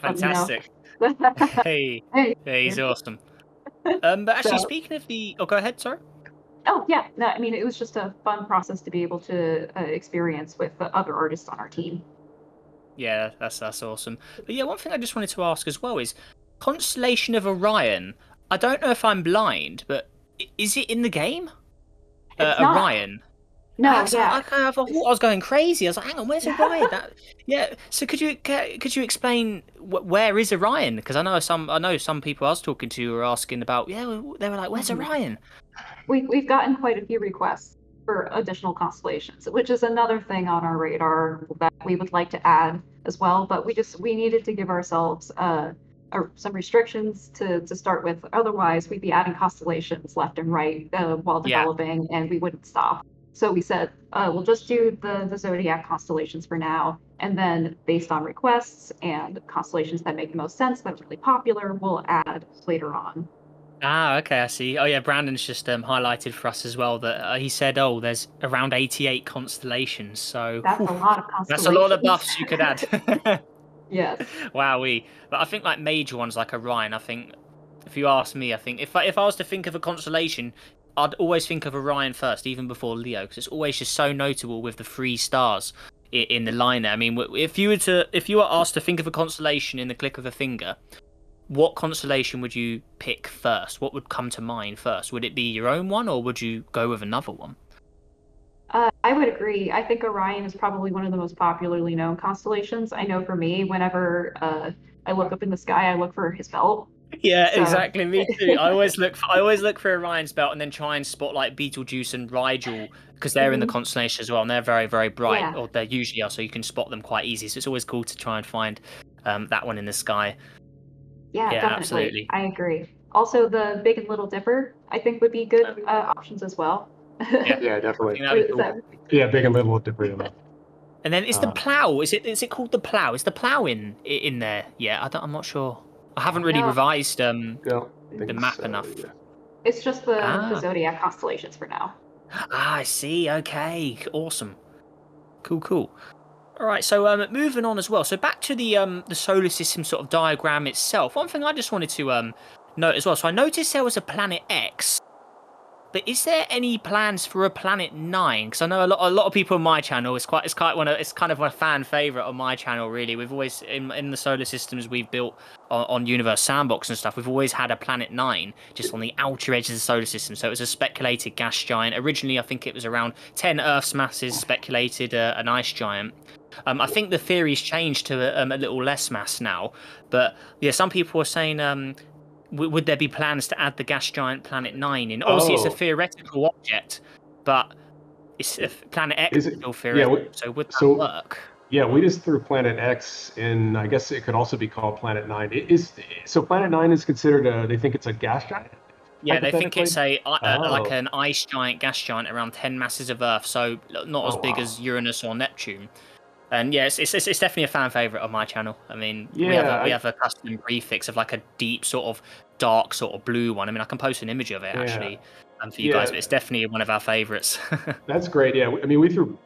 fantastic. Hey, he's awesome. But actually, speaking of the... Oh, go ahead, sorry. Oh, yeah. No, I mean, it was just a fun process to be able to experience with the other artists on our team. Yeah, that's awesome. But yeah, one thing I just wanted to ask as well is, Constellation of Orion... I don't know if I'm blind, but is it in the game? Orion? No, I thought I was going crazy. I was like, hang on, where's Orion? So could you explain where is Orion? Because I know some people I was talking to were asking about. Yeah, they were like, where's Orion? We've gotten quite a few requests for additional constellations, which is another thing on our radar that we would like to add as well. But we needed to give ourselves some restrictions to start with. Otherwise, we'd be adding constellations left and right while developing, and we wouldn't stop. So we said, we'll just do the zodiac constellations for now, and then based on requests and constellations that make the most sense, that are really popular, we'll add later on. Okay, I see. Oh yeah, Brandon's just highlighted for us as well that he said, there's around 88 constellations. So that's a lot of constellations. That's a lot of buffs you could add. Yes. Wowee. But I think like major ones like Orion, I think, if you ask me, I think if I was to think of a constellation, I'd always think of Orion first, even before Leo, because it's always just so notable with the 3 stars in the line there. I mean, if you were asked to think of a constellation in the click of a finger, what constellation would you pick first? What would come to mind first? Would it be your own one, or would you go with another one? I would agree. I think Orion is probably one of the most popularly known constellations. I know for me, whenever I look up in the sky, I look for his belt. Yeah, so. Exactly. Me too. I always look for Orion's belt, and then try and spot like Betelgeuse and Rigel, because they're in the constellation as well, and they're very, very bright, or they usually are, so you can spot them quite easy. So it's always cool to try and find that one in the sky. Yeah, definitely. Absolutely. I agree. Also, the Big and Little Dipper, I think, would be good options as well. Yeah, definitely. Cool. Yeah, Big and Little Dipper. And then is the plow? Is it called the plow? Is the plow in there? Yeah, I'm not sure. I haven't really revised the map enough. Yeah. It's just the zodiac constellations for now. I see. Okay, awesome. Cool. All right, so moving on as well. So back to the solar system sort of diagram itself. One thing I just wanted to note as well. So I noticed there was a planet X. But is there any plans for a Planet 9? Because I know a lot of people on my channel. It's kind of a fan favorite on my channel. Really, we've always in the solar systems we've built on Universe Sandbox and stuff. We've always had a Planet 9 just on the outer edge of the solar system. So it was a speculated gas giant. Originally, I think it was around 10 Earth's masses. Speculated an ice giant. I think the theory's changed to a little less mass now. But yeah, some people are saying. Would there be plans to add the gas giant Planet 9 in? Obviously, it's a theoretical object, but it's Planet X is still theoretical, so would that work? Yeah, we just threw Planet X in. I guess it could also be called Planet 9. So Planet 9 is considered they think it's a gas giant? Yeah, they think it's hypothetically? like Oh, an ice giant, gas giant around 10 masses of Earth, so not as oh big wow. as Uranus or Neptune. And yeah, it's definitely a fan favorite of my channel. I mean, Yeah, we have a custom prefix of like a deep sort of dark sort of blue one. I mean, I can post an image of it yeah, actually, for you guys, yeah. but it's definitely one of our favorites. That's great. Yeah, I mean, we threw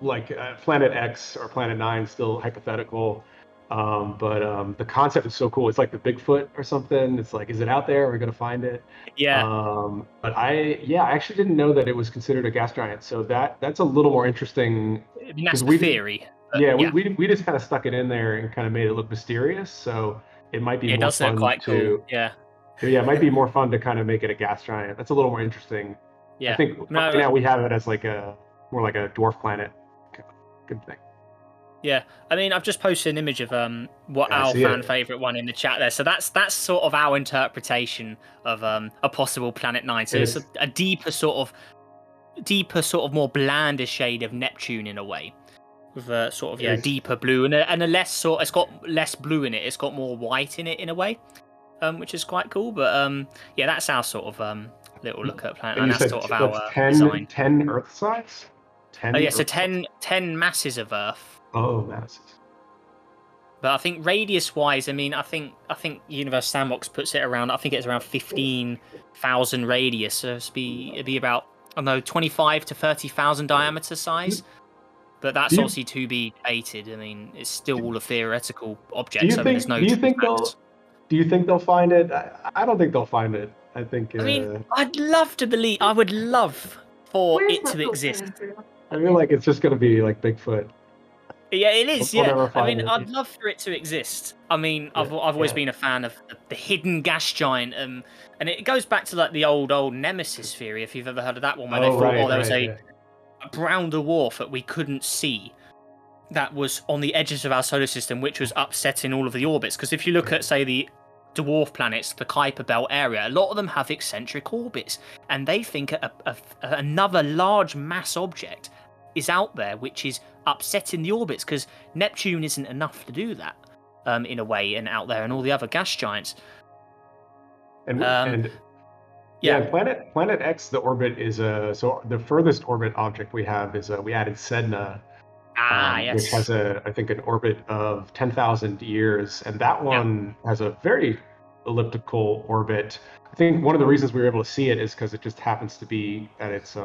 like Planet X or Planet Nine, still hypothetical, but the concept is so cool. It's like the Bigfoot or something. It's like, is it out there? Are we gonna find it? Yeah, But I actually didn't know that it was considered a gas giant. So that's a little more interesting I mean because that's the theory. But yeah, yeah, we just kind of stuck it in there and kind of made it look mysterious. So it might be it more does look fun quite cool. to Yeah, yeah, it might be more fun to kind of make it a gas giant. That's a little more interesting. I yeah. think right No, now we have it as like a more like a dwarf planet. Good thing. yeah. I mean, I've just posted an image of what Yeah, I our see fan it. favorite one in the chat there. So that's sort of our interpretation of a possible Planet Nine. So And it's it's a deeper sort of more blander shade of Neptune in a way. With a sort of it is deeper blue and a less sort. It's got less blue in it. It's got more white in it in a way, which is quite cool. But yeah, that's our sort of little look at Planet and Nine. you That's said sort of that's our 10, design. 10 Earth size? Oh 10 yeah, so Earth size? 10 masses of Earth. Oh, masses. But I think radius wise, I mean, I think Universe Sandbox puts it around. I think it's around 15,000 radius. So it'd be about I don't know 25 to 30,000 diameter size. But Do that's you obviously to be debated. I mean, it's still all a theoretical do object. you I mean, there's think no true facts. do you think they'll find it? I don't think they'll find it. I think I mean, I'd love to believe. I would love for Where's it that to filter, exist. Andrew? I feel like it's just gonna be like Bigfoot. Yeah, it is. We'll Yeah, never I find mean, it. I'd love for it to exist. I mean, Yeah, I've always yeah. been a fan of the hidden gas giant, and it goes back to like the old Nemesis theory. If you've ever heard of that one, where they Oh, thought, oh, right, there was right, a yeah. brown dwarf that we couldn't see, that was on the edges of our solar system, which was upsetting all of the orbits. Because if you look at, say, the dwarf planets, the Kuiper Belt area, a lot of them have eccentric orbits, and they think another large mass object is out there, which is upsetting the orbits, because Neptune isn't enough to do that, in a way, and out there, and all the other gas giants. And Um, and yeah, yeah. and Planet X, the orbit is so the furthest orbit object we have is we added Sedna, Ah, which yes. has I think an orbit of 10,000 years, and that Yeah. one has a very elliptical orbit. I think one of the reasons we were able to see it is because it just happens to be at its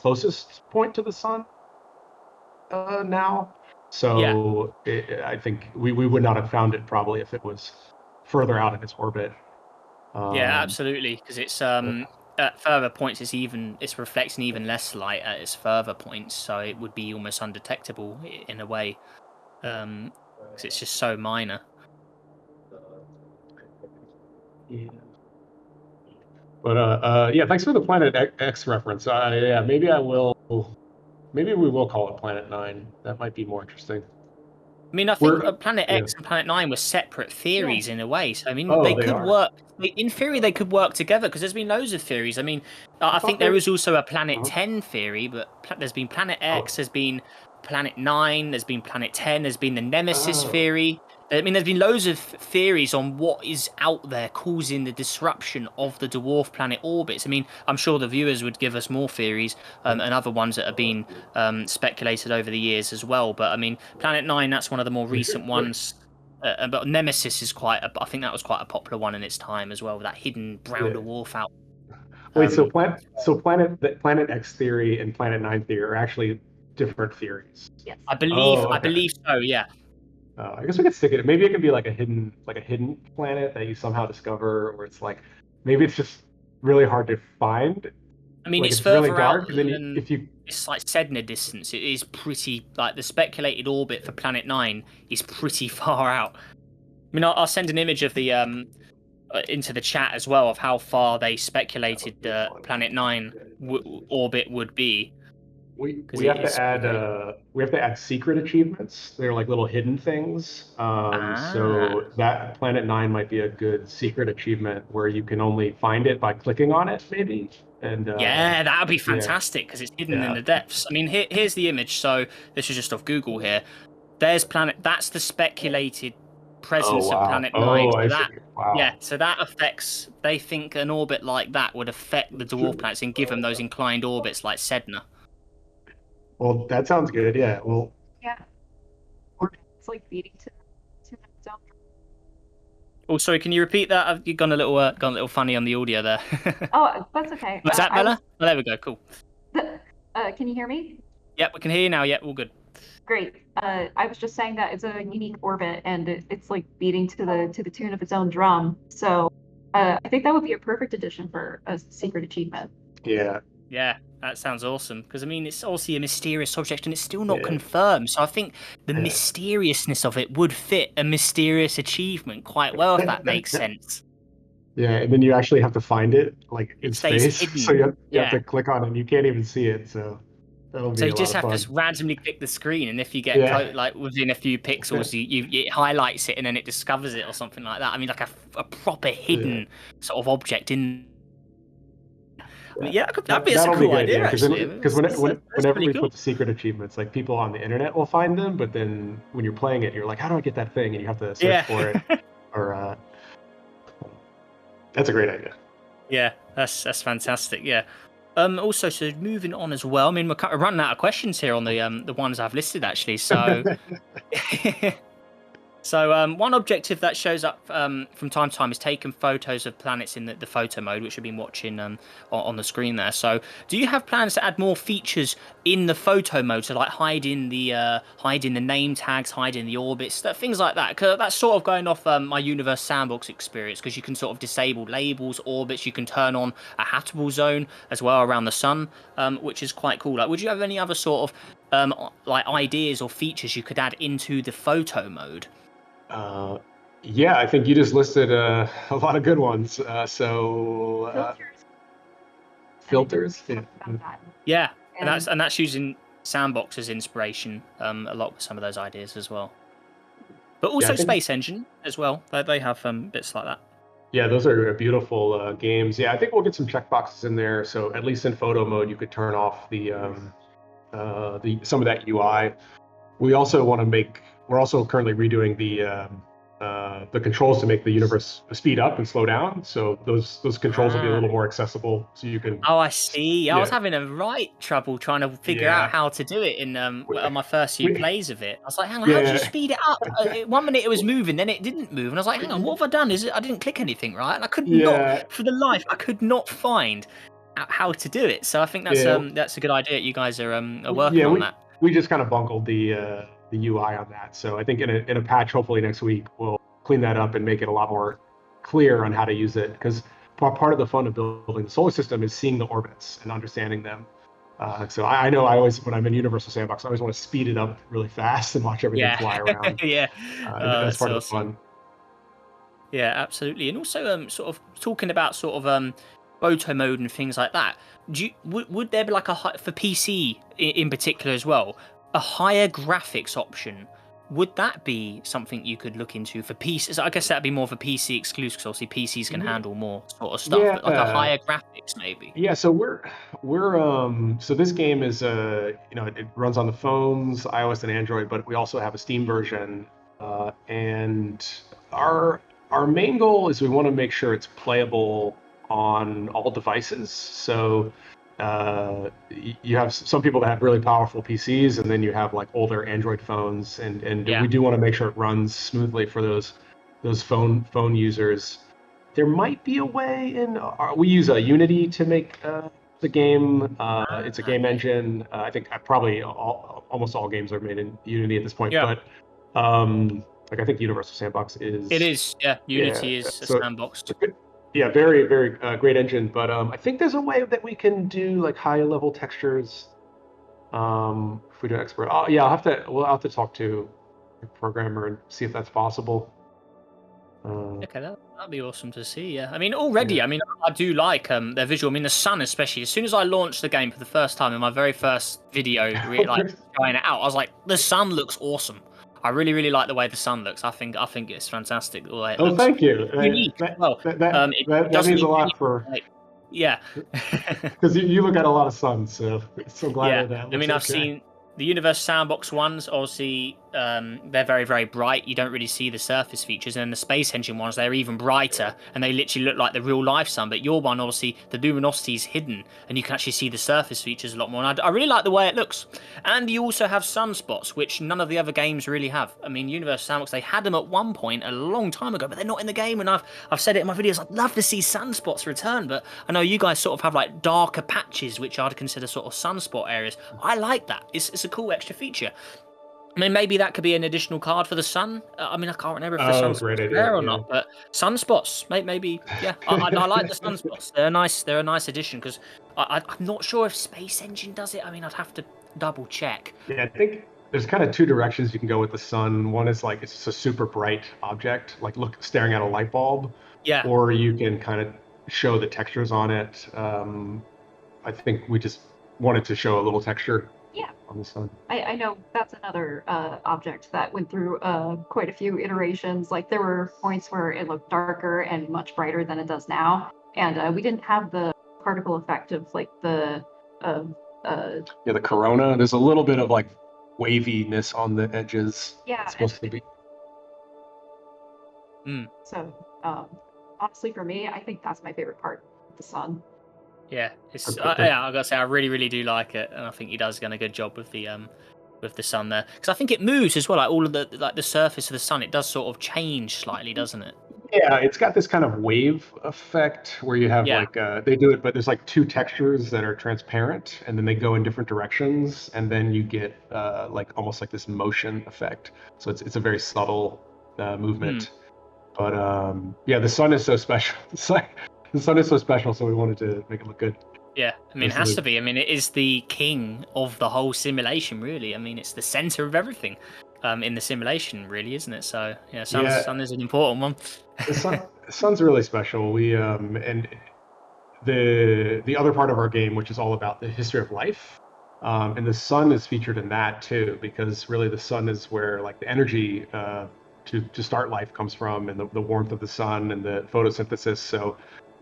closest point to the sun now. Yeah. So I think we would not have found it probably if it was further out in its orbit. Yeah, Um, absolutely. Because it's yeah. at further points, it's reflecting even less light at its further points, so it would be almost undetectable in a way. Because it's just so minor. Yeah. But yeah, thanks for the Planet X reference. Yeah, maybe I will. Maybe we will call it Planet Nine. That might be more interesting. I mean, I think We're Planet yeah. X and Planet Nine were separate Yeah. theories in a way. So I mean, they Oh, they could are. work. In theory, they could work together because there's been loads of theories. I mean, I thought think there they. is also a Planet Uh-huh. 10 theory, but there's been Planet Oh. X, there's been Planet 9, there's been Planet 10, there's been the Nemesis Oh. theory. I mean, there's been loads of theories on what is out there causing the disruption of the dwarf planet orbits. I mean, I'm sure the viewers would give us more theories and other ones that have been speculated over the years as well. But I mean, Planet 9, that's one of the more recent Wait. ones. But Nemesis is I think that was quite a popular one in its time as well, with that hidden brown Yeah. dwarf out. Wait. Um, Planet X theory and Planet Nine theory are actually different theories. Yes. I Oh, okay. believe so. Yeah. I guess we could stick it. Maybe it could be like a hidden planet that you somehow discover, or it's like maybe it's just really hard to find. I mean, Like it's it's really further out dark, and then than if you it's like Sedna distance. It is pretty like the speculated orbit for Planet 9 is pretty far out. I mean, I'll send an image of the into the chat as well of how far they speculated Planet 9 orbit would be. we have to add Pretty... secret achievements. They're like little hidden things. Ah, So that Planet Nine might be a good secret achievement where you can only find it by clicking on it, maybe. And yeah, that would be yeah, fantastic because it's hidden in yeah. the depths. I mean, here's the image. So this is just off Google here. There's Planet. That's the speculated presence Oh, of wow. planet 9. Oh, So I see. that, Wow. yeah, so that affects. They think an orbit like that would affect the dwarf planets and give them those inclined orbits like Sedna. Well, that sounds good. Yeah. Well, Yeah. Or it's like beating to its own. Oh, sorry, can you repeat that? You've gone a little funny on the audio there. Oh, that's okay. Was that better? Oh, there we go. Cool. Can you hear me? Yep, we can hear you now. Yep, all good. Great. I was just saying that it's a unique orbit and it's like beating to the tune of its own drum. So I think that would be a perfect addition for a secret achievement. yeah. Yeah, that sounds awesome. Because, I mean, it's obviously a mysterious object and it's still not Yeah. confirmed. So I think the mysteriousness of it would fit a mysterious achievement quite well, if that makes sense. Yeah, and then you actually have to find it, like, in It stays space. hidden. So you have Yeah. to click on it, and you can't even see it. So that'll be So a you just lot have of to fun. randomly click the screen, and if you get Yeah. like within a few pixels, it highlights it, and then it discovers it or something like that. I mean, like a proper hidden sort of object in. I mean, yeah, that'd be a That'll cool good, idea, yeah, actually. because That's whenever pretty we cool. put the secret achievements, like people on the internet will find them, but then when you're playing it, you're like, how do I get that thing? And you have to search for it. Or that's a great idea. Yeah, that's fantastic. Yeah. Also, so moving on as well. I mean, we're running out of questions here on the ones I've listed actually. So. So one objective that shows up from time to time is taking photos of planets in the photo mode, which we've been watching on the screen there. So do you have plans to add more features in the photo mode, so like hiding the name tags, hiding the orbits, things like that? Because that's sort of going off my Universe Sandbox experience, because you can sort of disable labels, orbits. You can turn on a habitable zone as well around the sun, which is quite cool. Like, would you have any other sort of like ideas or features you could add into the photo mode? Yeah, I think you just listed a lot of good ones. Filters. Yeah. Yeah, and that's using Sandbox as inspiration a lot with some of those ideas as well. But also Space Engine as well. They have bits like that. Yeah, those are beautiful games. Yeah, I think we'll get some checkboxes in there. So at least in photo mode, you could turn off the some of that UI. We also want to make. We're also currently redoing the controls to make the universe speed up and slow down. So those controls will be a little more accessible, so you can. Oh, I see. I was having a trouble trying to figure out how to do it in on my first few plays of it. I was like, hang on, how did you speed it up? 1 minute it was moving, then it didn't move, and I was like, hang on, what have I done? I didn't click anything right, and I could not, for the life, I could not find how to do it. So I think that's a good idea. You guys are working on that. We just kind of bungled the UI on that. So I think in a patch, hopefully next week, we'll clean that up and make it a lot more clear on how to use it. Because part of the fun of building the solar system is seeing the orbits and understanding them. So I know I always, when I'm in Universal Sandbox, I always want to speed it up really fast and watch everything fly around. That's part of the fun. Yeah, absolutely. And also sort of talking about sort of photo mode and things like that. Would there be like for PC in particular as well, a higher graphics option? Would that be something you could look into for PC? So I guess that'd be more of a PC exclusive, because obviously PCs can handle more sort of stuff, but like a higher graphics maybe. Yeah, so we're so this game is it runs on the phones, iOS and Android, but we also have a Steam version, and our main goal is we want to make sure it's playable on all devices. So you have some people that have really powerful PCs, and then you have like older Android phones, and we do want to make sure it runs smoothly for those phone users. There might be a way we use Unity to make the game. It's a game engine. I think probably almost all games are made in Unity at this point. Yeah. But I think Universal Sandbox is. It is. Yeah, Unity is a sandbox. Yeah, very, very great engine. But I think there's a way that we can do like high level textures. If we do expert, we'll have to talk to a programmer and see if that's possible. Okay, that'd be awesome to see. Yeah, I mean, already, I mean, I do like their visual. I mean, the sun, especially. As soon as I launched the game for the first time in my very first video, like trying it out, I was like, the sun looks awesome. I really, really like the way the sun looks. I think it's fantastic. The way it looks. Thank you. Unique. That means a lot for. Yeah. Because you look at a lot of sun, so glad that. I mean, I've seen the Universe Sandbox ones. Obviously, they're very, very bright. You don't really see the surface features. And then the space engine ones, they're even brighter, and they literally look like the real life sun. But your one, obviously, the luminosity is hidden, and you can actually see the surface features a lot more. And I really like the way it looks. And you also have sunspots, which none of the other games really have. I mean, Universal Sandbox, they had them at one point a long time ago, but they're not in the game. And I've said it in my videos, I'd love to see sunspots return, but I know you guys sort of have like darker patches, which I'd consider sort of sunspot areas. I like that. It's a cool extra feature. I mean, maybe that could be an additional card for the sun. I mean, I can't remember if the sunspots are there or not, but sunspots, maybe, yeah. I like the sunspots. They're nice. They're a nice addition because I'm not sure if Space Engine does it. I mean, I'd have to double check. Yeah, I think there's kind of two directions you can go with the sun. One is like it's just a super bright object, like staring at a light bulb. Yeah. Or you can kind of show the textures on it. I think we just wanted to show a little texture. Yeah. On the sun. I know that's another object that went through quite a few iterations. Like there were points where it looked darker and much brighter than it does now, and we didn't have the particle effect of like the the corona. There's a little bit of like waviness on the edges. Yeah, it's supposed to be. So honestly, for me, I think that's my favorite part of the sun. Yeah, I gotta say, I really, really do like it, and I think he does a good job with the sun there, because I think it moves as well. Like all of the surface of the sun, it does sort of change slightly, doesn't it? Yeah, it's got this kind of wave effect where you have like they do it, but there's like two textures that are transparent, and then they go in different directions, and then you get like almost like this motion effect. So it's a very subtle movement. But the sun is so special. The sun is so special, so we wanted to make it look good. Yeah, I mean, it has to be. I mean, it is the king of the whole simulation, really. I mean, it's the center of everything in the simulation, really, isn't it? So, sun is an important one. The sun's really special. We and the other part of our game, which is all about the history of life, and the sun is featured in that too, because really the sun is where like the energy to start life comes from, and the warmth of the sun and the photosynthesis. So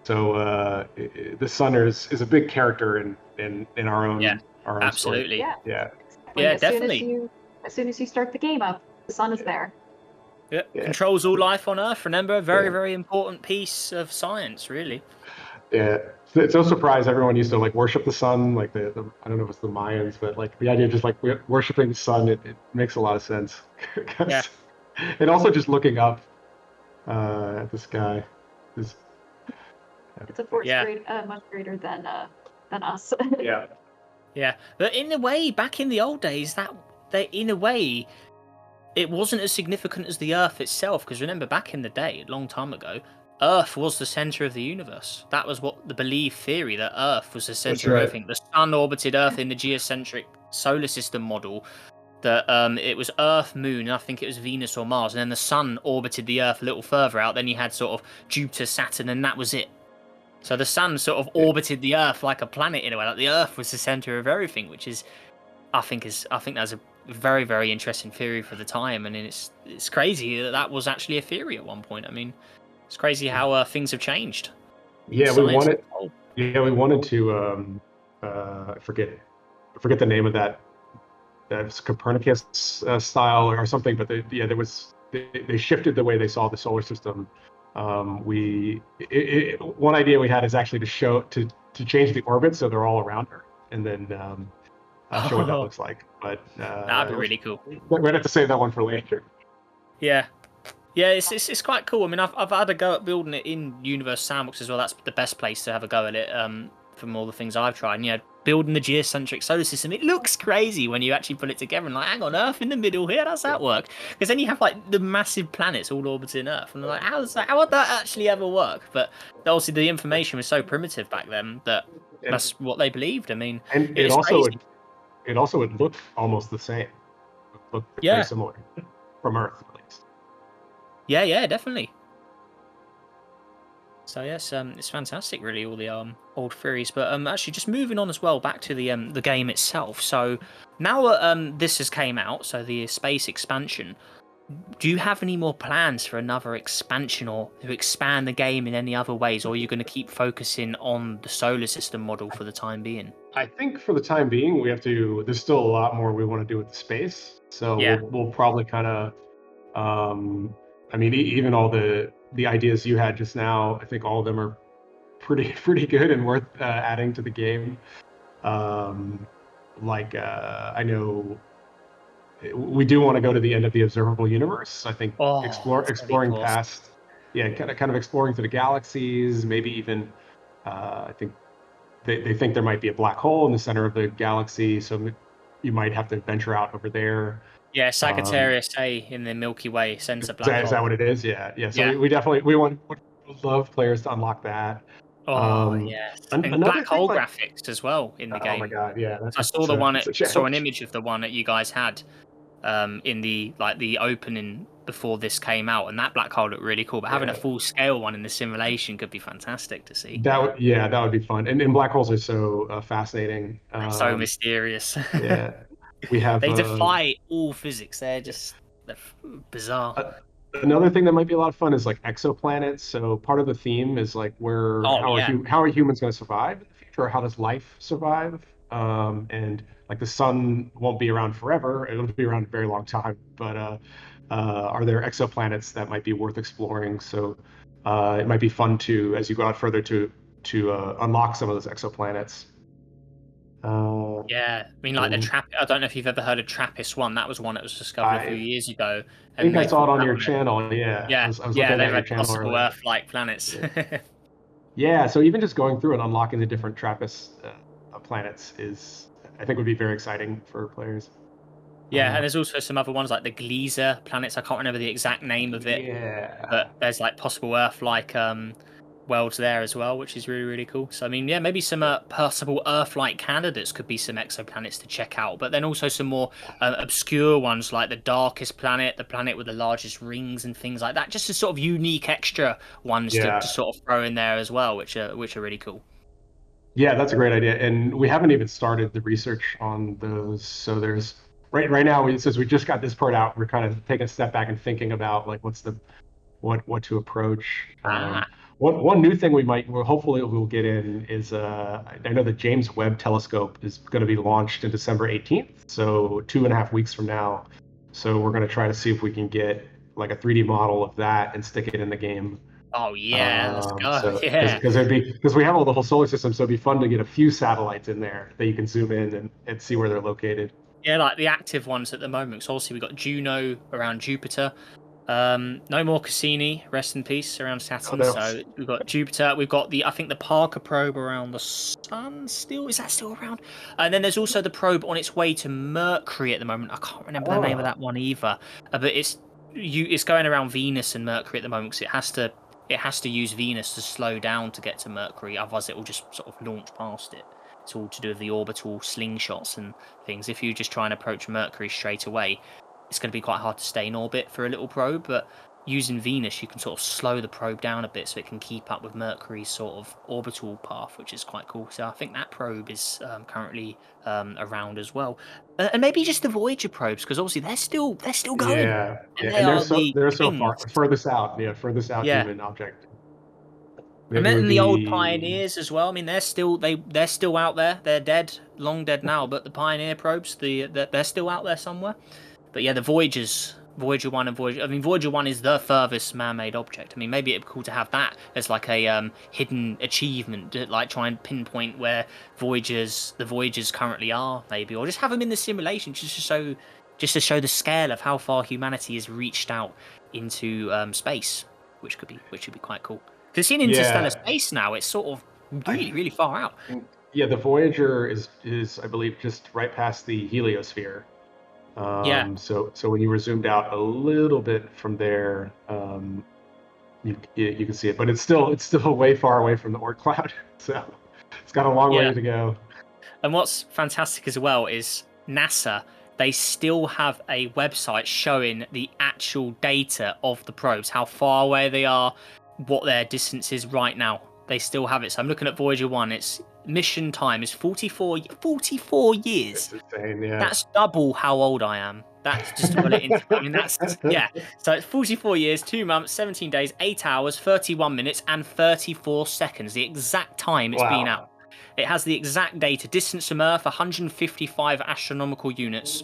the sun is a big character in our own our own absolutely story. Yeah, definitely. As soon as you start the game up, the sun is there. Yeah, controls all life on Earth. Remember, very very important piece of science, really. Yeah, it's no surprise everyone used to like worship the sun, like the I don't know if it's the Mayans, but like the idea of just like worshiping the sun, it makes a lot of sense. Yeah. And also just looking up at the sky is. It's a force much greater than us. Yeah, but in a way, back in the old days, in a way, it wasn't as significant as the Earth itself. Because remember, back in the day, a long time ago, Earth was the center of the universe. That was what the believed theory, that Earth was the center of everything. The sun orbited Earth in the geocentric solar system model. That it was Earth, Moon, and I think it was Venus or Mars, and then the sun orbited the Earth a little further out. Then you had sort of Jupiter, Saturn, and that was it. So the sun sort of orbited the Earth like a planet in a way. Like the Earth was the center of everything, which is, I think that's a very very interesting theory for the time, and it's crazy that was actually a theory at one point. I mean, it's crazy how things have changed. Yeah, we wanted. Yeah, we wanted to. I forget the name of that. That's Copernicus style or something, but they shifted the way they saw the solar system. One idea we had is actually to change the orbit so they're all around her, and then show what that looks like. But that'd be really cool. We're gonna have to save that one for later. Yeah, it's quite cool. I mean, I've had a go at building it in Universal Sandbox as well. That's the best place to have a go at it. From all the things I've tried, and building the geocentric solar system, it looks crazy when you actually put it together and like, hang on, Earth in the middle here, how does that work? Because then you have like the massive planets all orbiting Earth, and like, how would that actually ever work? But obviously the information was so primitive back then that that's what they believed. I mean, and it also would look almost the same. It looked very similar from Earth, at least. Yeah, definitely. So yes, it's fantastic, really, all the old theories. But actually, just moving on as well, back to the game itself. So now this has came out, so the space expansion. Do you have any more plans for another expansion or to expand the game in any other ways, or are you going to keep focusing on the solar system model for the time being? I think for the time being, we have to. There's still a lot more we want to do with the space, so Yeah. we'll probably kind of. I mean, even all the ideas you had just now, I think all of them are pretty good and worth adding to the game. I know we do want to go to the end of the observable universe. I think Oh, that's gonna be exploring cool. past, yeah, kind of exploring to the galaxies, maybe even. I think they think there might be a black hole in the center of the galaxy, so you might have to venture out over there. Yeah, Um, Sagittarius A in the Milky Way sends a is black that hole. what it is? Yeah, yeah. So Yeah. we definitely would love players to unlock that. Oh, yes. And Another black thing, hole like, graphics as well in the oh my game. god, yeah, So I saw it's a saw an challenge. image of the one that you guys had in the opening before this came out, and that black hole looked really cool. But having a Yeah, full scale one in the simulation could be fantastic to see. that would be fun. And black holes are so fascinating. So mysterious. Yeah, we have They defy all physics. They're bizarre. uh, another thing that might be a lot of fun is like exoplanets. So part of the theme is like Oh yeah. how are humans going to survive in the future, or how does life survive? And like the sun won't be around forever; it'll be around a very long time. But are there exoplanets that might be worth exploring? So it might be fun to, as you go out further, to unlock some of those exoplanets. Yeah, I mean, like the And trap. I don't know if you've ever heard of TRAPPIST-1. That was one that was discovered a few I years ago, think and I they saw it thought on that your one. channel. Yeah, Yeah, I was yeah, looking they at your read channel possible earlier. Earth-like planets. Yeah. Yeah, so even just going through and unlocking the different TRAPPIST planets is, I think, would be very exciting for players. Yeah, and there's also some other ones like the Gliese planets. I can't remember the exact name of it, Yeah, but there's like possible Earth-like worlds there as well, which is really, really cool. So I mean, yeah, maybe some possible Earth-like candidates could be some exoplanets to check out, but then also some more obscure ones like the darkest planet, the planet with the largest rings and things like that. Just a sort of unique extra ones to yeah, sort of throw in there as well, which are really cool. yeah. That's a great idea, and we haven't even started the research on those. So there's right now, since we just got this part out, we're kind of taking a step back and thinking about like what to approach. Ah, One new thing hopefully we'll get in is I know the James Webb Telescope is going to be launched in December 18th, so 2.5 weeks from now. So we're going to try to see if we can get like a 3D model of that and stick it in the game. oh yeah, let's go. So Yeah. because we have all the whole solar system, so it'd be fun to get a few satellites in there that you can zoom in and see where they're located. Yeah, like the active ones at the moment. So obviously we've got Juno around Jupiter. No more Cassini, rest in peace, around Oh, Saturn. that was, So we've got Jupiter. We've got I think the Parker probe around the Sun. Still, is that still around? And then there's also the probe on its way to Mercury at the moment. I can't remember the name of that one either. But it's going around Venus and Mercury at the moment because it has to use Venus to slow down to get to Mercury. Otherwise, it will just sort of launch past it. It's all to do with the orbital slingshots and things. If you just try and approach Mercury straight away, it's going to be quite hard to stay in orbit for a little probe. But using Venus, you can sort of slow the probe down a bit so it can keep up with Mercury's sort of orbital path, which is quite cool. So I think that probe is currently around as well, and maybe just the Voyager probes because obviously they're still going, yeah, and yeah, they and are the they're so kings. furthest out, Yeah. human object. I Maybe it meant would the old be. pioneers as well. I mean, they're still out there. They're dead, long dead now. But the pioneer probes, they're still out there somewhere. But yeah, the Voyagers, Voyager 1 and Voyager. I mean, Voyager 1 is the furthest man-made object. I mean, maybe it'd be cool to have that as like a hidden achievement, to, like try and pinpoint where the Voyagers currently are, maybe, or just have them in the simulation just to show the scale of how far humanity has reached out into space, which would be quite cool. Because seeing interstellar Yeah, space now, it's sort of I really far out. yeah, the Voyager is I believe just right past the heliosphere. Yeah. So when you were zoomed out a little bit from there, you can see it, but it's still way far away from the Oort cloud. So it's got a long Yeah. way to go. And what's fantastic as well is NASA, they still have a website showing the actual data of the probes, how far away they are, what their distance is right now. They still have it. So I'm looking at Voyager 1. Its mission time is 44 years. It's insane, yeah. That's double how old I am. That's just to put it into. I mean, that's yeah. So it's 44 years, 2 months, 17 days, 8 hours, 31 minutes, and 34 seconds. The exact time it's been out. It has the exact data. Distance from Earth, 155 astronomical units.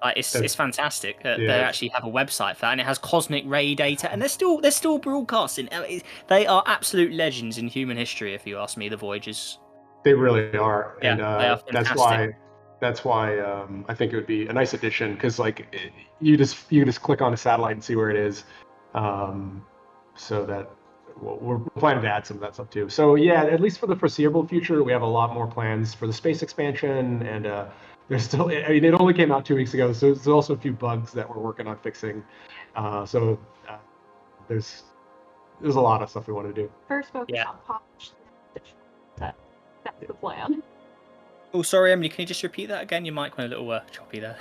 It's fantastic. They actually have a website for that, and it has cosmic ray data, and they're still broadcasting. They are absolute legends in human history, if you ask me. The Voyagers. They really are, Yeah, and they are fantastic. that's why I think it would be a nice addition, because like you just click on a satellite and see where it is, so that we're planning to add some of that stuff too. So yeah, at least for the foreseeable future, we have a lot more plans for the space expansion, and there's still, I mean, it only came out 2 weeks ago, so there's also a few bugs that we're working on fixing. There's a lot of stuff we want to do. First focus on polish. That's the plan. Oh, sorry, Emily, can you just repeat that again? Your mic went a little choppy there.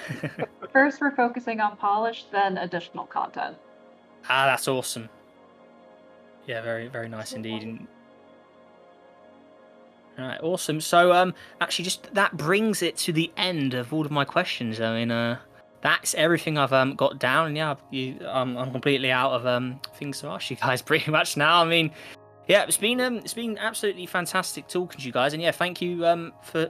First, we're focusing on polish, then additional content. Ah, that's awesome. Yeah, very, very nice indeed. All right, awesome. So, actually, just that brings it to the end of all of my questions. I mean, that's everything I've got down. And yeah, I'm completely out of things to ask you guys pretty much now. I mean, yeah, it's been absolutely fantastic talking to you guys, and yeah, thank you for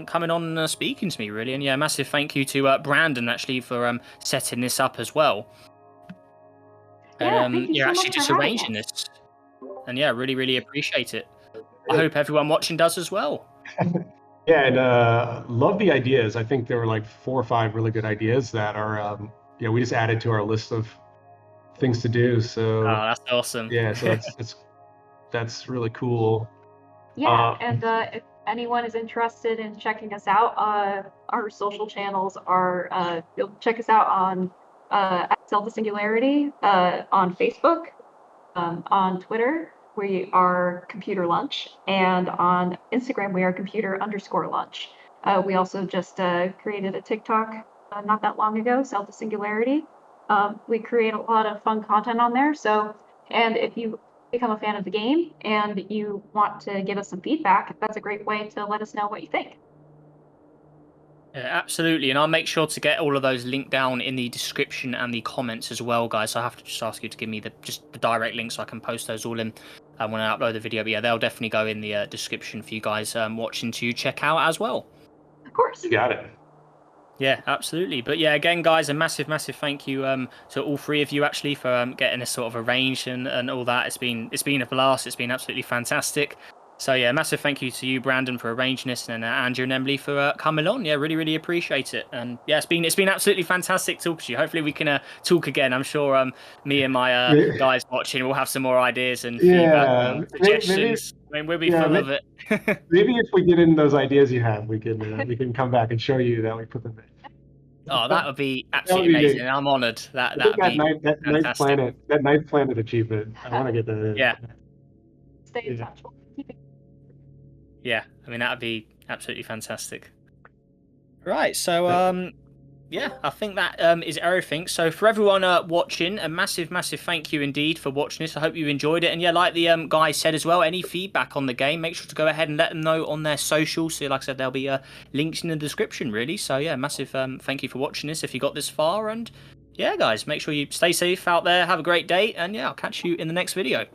coming on and speaking to me, really, and yeah, massive thank you to Brandon actually for setting this up as well. Yeah, thank you so actually much just for arranging this, and yeah, really, really appreciate it. I hope everyone watching does as well. Yeah, and love the ideas. I think there were like 4 or 5 really good ideas that are, we just added to our list of things to do. So that's awesome. Yeah, so that's really cool. Yeah, and if anyone is interested in checking us out, our social channels are, you'll check us out on at Singularity, on Facebook, on Twitter, we are Computerlunch, and on Instagram, we are Computer_lunch. We also just created a TikTok not that long ago, Singularity. We create a lot of fun content on there, and if you become a fan of the game and you want to give us some feedback, that's a great way to let us know what you think. Yeah, absolutely, and I'll make sure to get all of those linked down in the description and the comments as well, guys. So I have to just ask you to give me the direct link so I can post those all in when I upload the video. But yeah, they'll definitely go in the description for you guys watching to check out as well. Of course. You got it. Yeah, absolutely. But yeah, again, guys, a massive thank you to all 3 of you actually for getting this sort of arranged and all that. It's been a blast. It's been absolutely fantastic. So yeah, massive thank you to you, Brandon, for arranging this, and Andrew and Emily for coming on. Yeah, really, really appreciate it. And yeah, it's been absolutely fantastic talking to you. Hopefully we can talk again. I'm sure me and my guys watching will have some more ideas and feedback and suggestions. I mean, we'll be full of it. Maybe if we get in those ideas you have, we can come back and show you that we put them in. Oh, that would be absolutely amazing. And I'm honoured. That ninth planet achievement. I want to get that in. Yeah. Stay in touch. Yeah, I mean, that would be absolutely fantastic. Right, so yeah, I think that is everything. So for everyone watching, a massive thank you indeed for watching this. I hope you enjoyed it. And yeah, like the guys said as well, any feedback on the game, make sure to go ahead and let them know on their socials. So like I said, there'll be links in the description, really. So yeah, massive thank you for watching this if you got this far. And yeah, guys, make sure you stay safe out there. Have a great day. And yeah, I'll catch you in the next video.